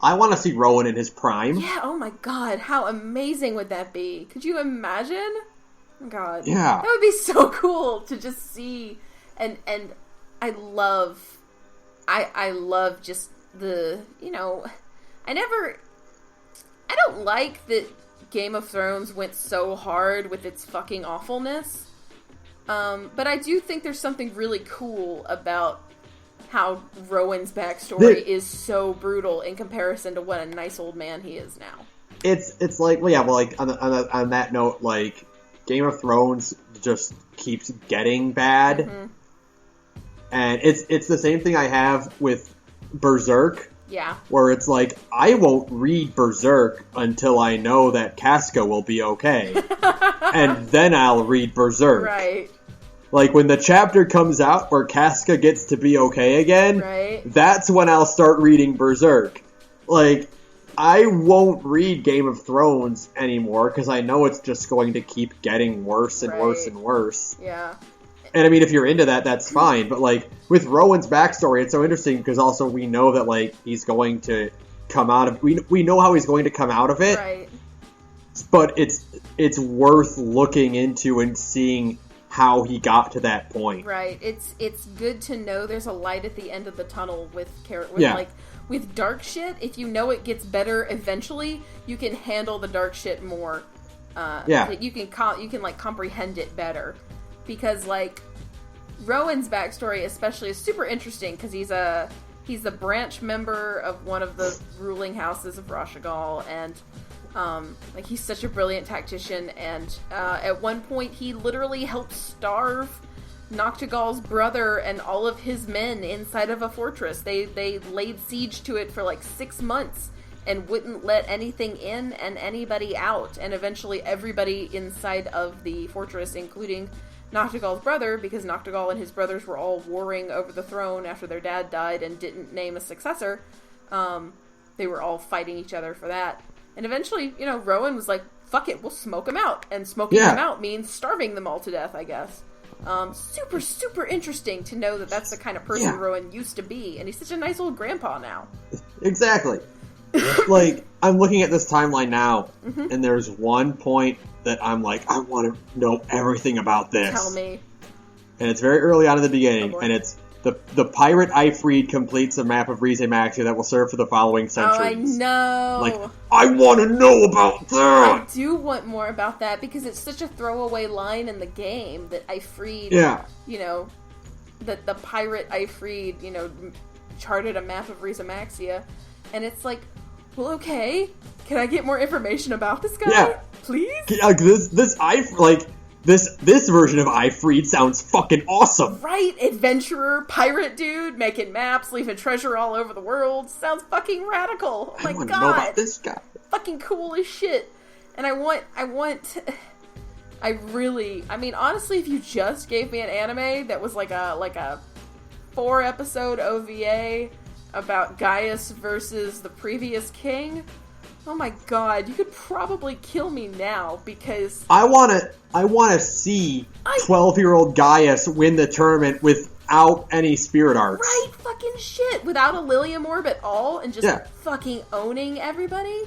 I want to see Rowan in his prime. Yeah, oh my god, how amazing would that be? Could you imagine? Oh my god. Yeah. That would be so cool to just see and I love just the, I don't like that Game of Thrones went so hard with its fucking awfulness. But I do think there's something really cool about how Rowan's backstory is so brutal in comparison to what a nice old man he is now. It's like, on that note, like, Game of Thrones just keeps getting bad. Mm-hmm. And it's the same thing I have with Berserk. Yeah. Where it's like, I won't read Berserk until I know that Casca will be okay. And then I'll read Berserk. Right. Like, when the chapter comes out where Casca gets to be okay again, right, that's when I'll start reading Berserk. Like, I won't read Game of Thrones anymore, because I know it's just going to keep getting worse and worse and worse. Yeah. And I mean, if you're into that, that's fine. But, like, with Rowan's backstory, it's so interesting, because also we know that, like, he's going to come out of... We know how he's going to come out of it. Right. But it's worth looking into and seeing how he got to that point. Right. It's good to know there's a light at the end of the tunnel with with dark shit. If you know it gets better eventually, you can handle the dark shit more. You can comprehend it better, because like Rowan's backstory especially is super interesting because he's a branch member of one of the ruling houses of Rashagal, and he's such a brilliant tactician, and at one point he literally helped starve Noctigal's brother and all of his men inside of a fortress. They laid siege to it for like 6 months and wouldn't let anything in and anybody out, and eventually everybody inside of the fortress, including Noctigal's brother, because Noctigal and his brothers were all warring over the throne after their dad died and didn't name a successor. They were all fighting each other for that. And eventually, Rowan was like, fuck it, we'll smoke them out. And smoking them out means starving them all to death, I guess. Super, super interesting to know that that's the kind of person Rowan used to be. And he's such a nice old grandpa now. Exactly. Like, I'm looking at this timeline now, and there's one point that I'm like, I want to know everything about this. Tell me. And it's very early on in the beginning, and it's the pirate Ifreed completes a map of Rize Maxia that will serve for the following centuries. Oh, I know. Like, I want to know about that! I do want more about that, because it's such a throwaway line in the game that Ifreed, that the pirate Ifreed, charted a map of Rize Maxia, and it's like, well, okay, can I get more information about this guy? Yeah. Please? This version of Ifreed sounds fucking awesome. Right? Adventurer, pirate dude, making maps, leaving treasure all over the world. Sounds fucking radical. Oh my god. I want to know about this guy. Fucking cool as shit. And I mean, honestly, if you just gave me an anime that was like a 4-episode OVA about Gaius versus the previous king, oh my god, you could probably kill me now, because I wanna see 12-year-old Gaius win the tournament without any spirit arts. Right, fucking shit. Without a Lilium Orb at all, and just fucking owning everybody.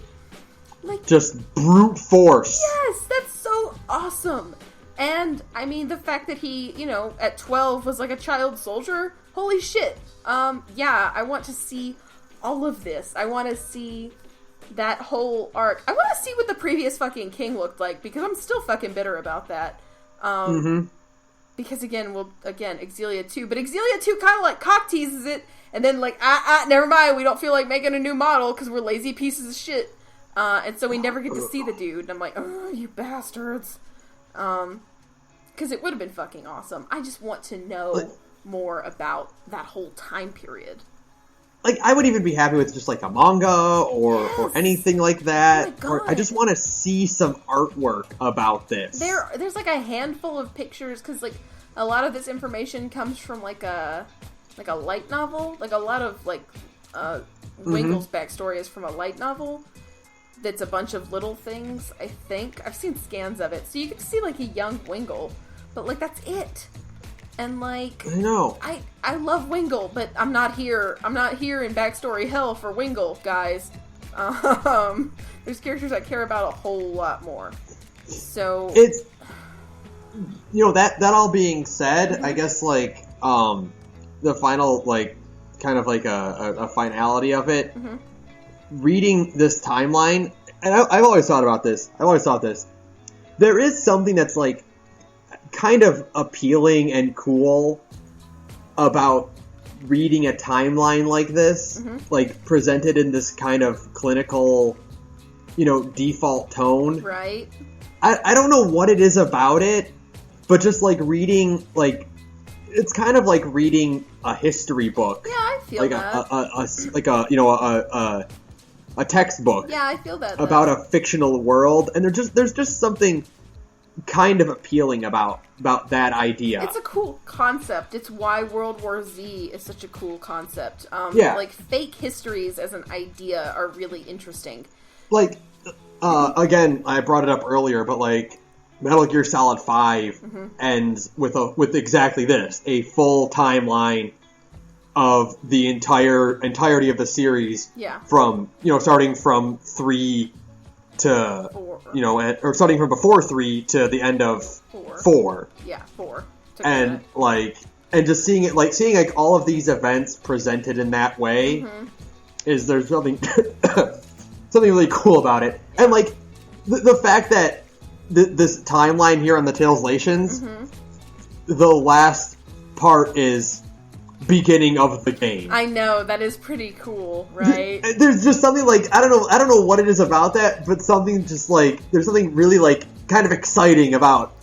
Like, just brute force. Yes, that's so awesome. And, I mean, the fact that he, at 12 was like a child soldier, holy shit. I want to see all of this. I want to see that whole arc. I want to see what the previous fucking king looked like, because I'm still fucking bitter about that. Because again, Xillia 2, but Xillia 2 kind of like cock teases it, and then like, never mind, we don't feel like making a new model because we're lazy pieces of shit. And so we never get to see the dude, and I'm like, oh, you bastards. Because it would have been fucking awesome. I just want to know more about that whole time period. Like, I would even be happy with just, like, a manga or anything like that. Oh, or I just want to see some artwork about this. There's, like, a handful of pictures, because, like, a lot of this information comes from, like a light novel. Like, a lot of, like, Wingle's backstory is from a light novel that's a bunch of little things, I think. I've seen scans of it. So you get to see, like, a young Wingle, but, like, that's it. And, like... I know. I love Wingle, but I'm not here in backstory hell for Wingle, guys. There's characters I care about a whole lot more. So... It's... You know, that all being said, I guess, like, the final, like, kind of like a finality of it, reading this timeline, and I've always thought about this. There is something that's, like, kind of appealing and cool about reading a timeline like this, like, presented in this kind of clinical, default tone. Right. I don't know what it is about it, but just, like, reading, like, it's kind of like reading a history book. Yeah, I feel that. A textbook. Yeah, I feel that. About a fictional world, and there's just something kind of appealing about that idea. It's a cool concept. It's why World War Z is such a cool concept. Like, fake histories as an idea are really interesting. Like, again, I brought it up earlier, but, like, Metal Gear Solid 5 ends with exactly this, a full timeline of the entirety of the series. Yeah. From, starting from 3 to 4. Or starting from before 3 to the end of 4. Yeah, 4. And just seeing all of these events presented in that way there's something something really cool about it. And, like, the fact that this timeline here on the Taleslations, the last part is beginning of the game. I know, that is pretty cool, right? There's just something, like, I don't know what it is about that, but something just, like, there's something really, like, kind of exciting about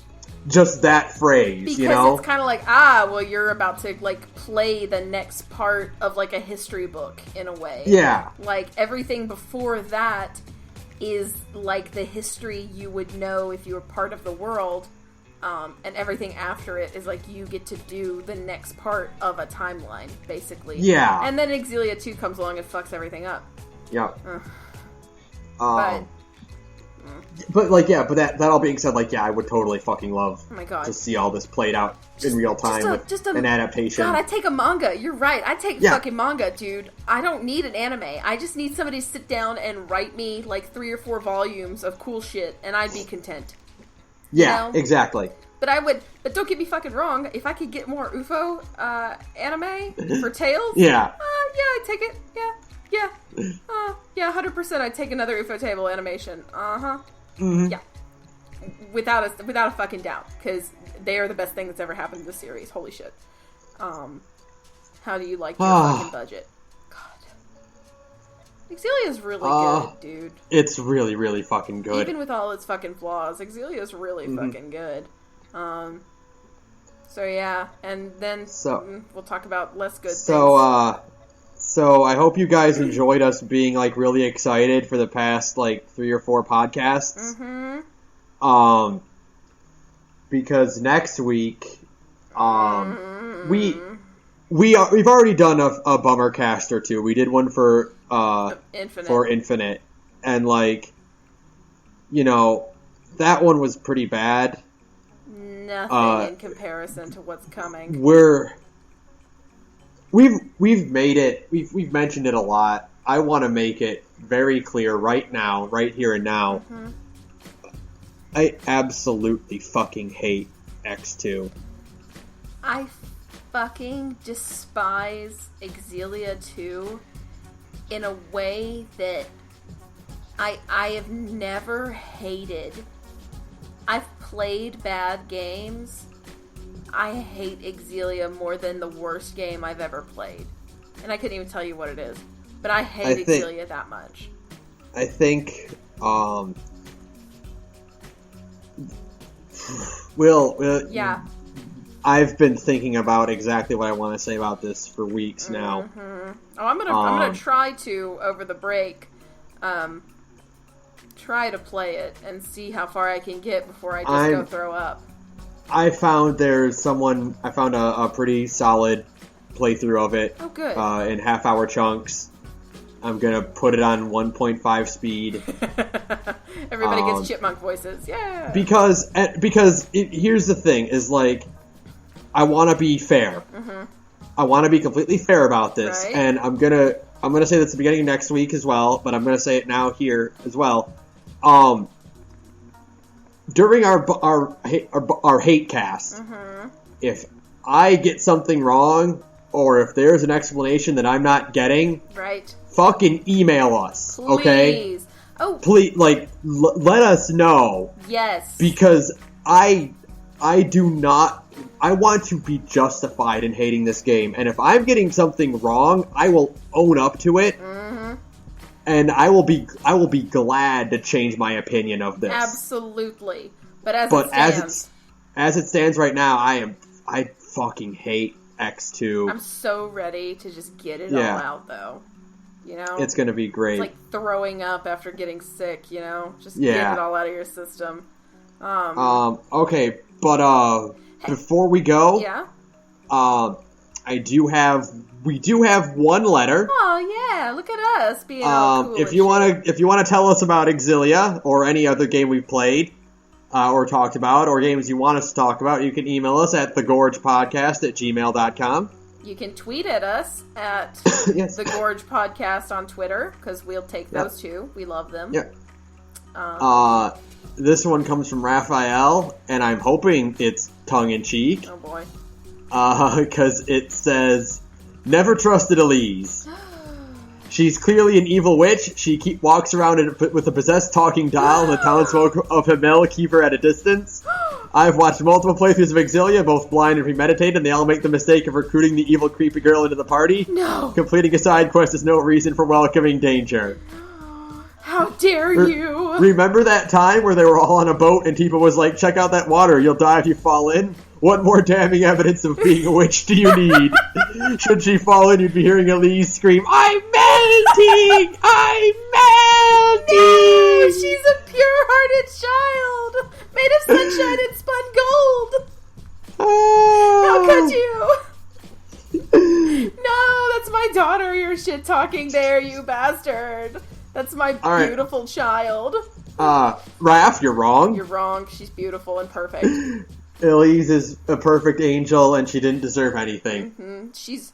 just that phrase, because it's kind of like, well, you're about to, like, play the next part of, like, a history book, in a way. Yeah. Like, everything before that is like the history you would know if you were part of the world, and everything after it is like you get to do the next part of a timeline, basically. Yeah. And then Xillia 2 comes along and fucks everything up. Yeah. But that all being said, like, yeah, I would totally fucking love to see all this played out in real time with an adaptation. God, I'd take a manga. You're right. I'd take fucking manga, dude. I don't need an anime. I just need somebody to sit down and write me, like, 3 or 4 volumes of cool shit, and I'd be content. Yeah, exactly. But don't get me fucking wrong. If I could get more UFO anime for Tales, yeah, I'd take it. Yeah, 100%. I'd take another UFO table animation. Yeah, without a fucking doubt, because they are the best thing that's ever happened to the series. Holy shit. How do you like your fucking budget? God, Xillia is really good, dude. It's really, really fucking good. Even with all its fucking flaws, Xillia is really fucking good. So yeah, and then we'll talk about less good things. So I hope you guys enjoyed us being, like, really excited for the past, like, 3 or 4 podcasts. Because next week, we've already done a bummer cast or 2. We did one for Infinite, and, like, that one was pretty bad. Nothing in comparison to what's coming. We've made it. We've mentioned it a lot. I want to make it very clear right now, right here and now. I absolutely fucking hate X2. I fucking despise Xillia 2 in a way that I have never hated. I've played bad games. I hate Xillia more than the worst game I've ever played. And I couldn't even tell you what it is. But I hate Xillia that much. I think, yeah. I've been thinking about exactly what I want to say about this for weeks now. Oh, I'm gonna try to, over the break, try to play it and see how far I can get before I just go throw up. I found a pretty solid playthrough of it. Oh, good. In half-hour chunks. I'm going to put it on 1.5 speed. Everybody gets chipmunk voices. Yeah. Because here's the thing, is like, I want to be fair. Mm-hmm. I want to be completely fair about this. Right. And I'm going to say this at the beginning of next week as well, but I'm going to say it now here as well. During our hate cast, mm-hmm. if I get something wrong, or if there's an explanation that I'm not getting, right, fucking email us, please. Okay? Oh, please, like, let us know. Yes, because I do not. I want to be justified in hating this game, and if I'm getting something wrong, I will own up to it, mm-hmm. and I will be glad to change my opinion of this. Absolutely, but it stands, as it stands right now, I fucking hate X2. I'm so ready to just get it all out, though. You know, it's gonna be great. It's like throwing up after getting sick. You know, just get it all out of your system. Okay, but before we go, we do have one letter. Oh yeah, look at us being all cool. If you wanna tell us about Xillia or any other game we've played, or talked about, or games you want us to talk about, you can email us at thegorgepodcast.bsky.social. You can tweet at us at yes. The Gorge Podcast on Twitter, because we'll take those too. We love them. Yep. This one comes from Raphael, and I'm hoping it's tongue-in-cheek. Oh boy. Because it says, "Never trusted Elise. She's clearly an evil witch. She walks around with a possessed talking doll, and the townsfolk of Himmel keep her at a distance. I've watched multiple playthroughs of Xillia, both blind and premeditated, and they all make the mistake of recruiting the evil creepy girl into the party. No. Completing a side quest is no reason for welcoming danger." How dare you! Remember that time where they were all on a boat and Tifa was like, "Check out that water, you'll die if you fall in? What more damning evidence of being a witch do you need? Should she fall in, you'd be hearing Elise scream, 'I'm melting! I'm melting!'" No, she's a pure-hearted child, made of sunshine and spun gold. How could you? No, that's my daughter you're shit-talking there, you bastard. That's my beautiful child. Raph, you're wrong. You're wrong. She's beautiful and perfect. Elise is a perfect angel, and she didn't deserve anything. Mm-hmm. She's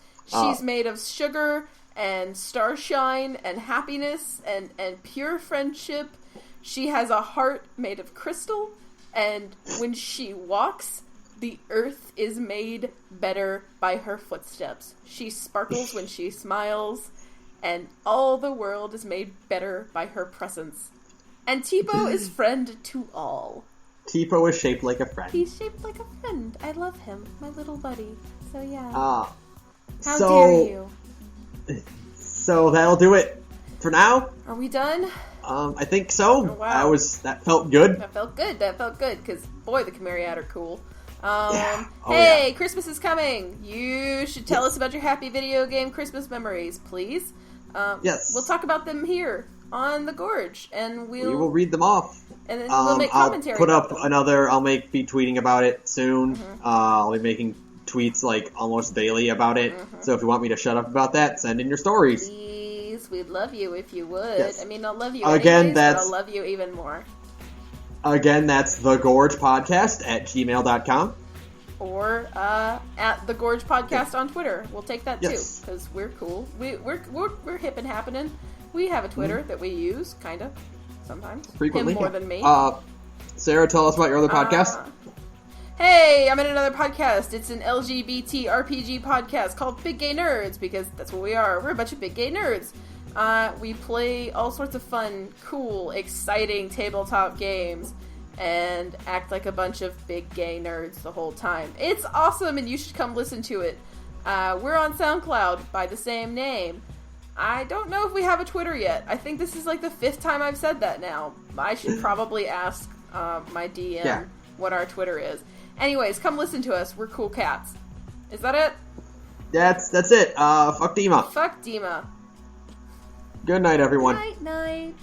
made of sugar and starshine and happiness and pure friendship. She has a heart made of crystal, and when she walks, the earth is made better by her footsteps. She sparkles when she smiles, and all the world is made better by her presence. And Tipo is friend to all. Tipo is shaped like a friend. He's shaped like a friend. I love him, my little buddy. So yeah. How dare you? So that'll do it for now. Are we done? I think so. Oh, wow. That felt good. That felt good, because boy, the Chimeriad are cool. Yeah. Christmas is coming. You should tell us about your happy video game Christmas memories, please. Yes. We'll talk about them here on The Gorge, and we will read them off. And then we'll make commentary. I'll be tweeting about it soon. Mm-hmm. I'll be making tweets like almost daily about it. Mm-hmm. So if you want me to shut up about that, send in your stories. Please, we'd love you if you would. Yes. I mean, I'll love you again. anyways, but I'll love you even more. Again, that's thegorgepodcast@gmail.com. Or at The Gorge Podcast on Twitter. We'll take that too, because we're cool. We're hip and happening. We have a Twitter that we use, kind of, sometimes. Frequently. Him more than me. Sarah, tell us about your other podcast. Hey, I'm in another podcast. It's an LGBT RPG podcast called Big Gay Nerds, because that's what we are. We're a bunch of big gay nerds. We play all sorts of fun, cool, exciting tabletop games and act like a bunch of big gay nerds the whole time. It's awesome, and you should come listen to it. We're on SoundCloud by the same name. I don't know if we have a Twitter yet. I think this is like the 5th time I've said that now. I should probably ask my DM what our Twitter is. Anyways, come listen to us. We're cool cats. Is that it? That's it. Fuck Dima. Fuck Dima. Good night, everyone. Night.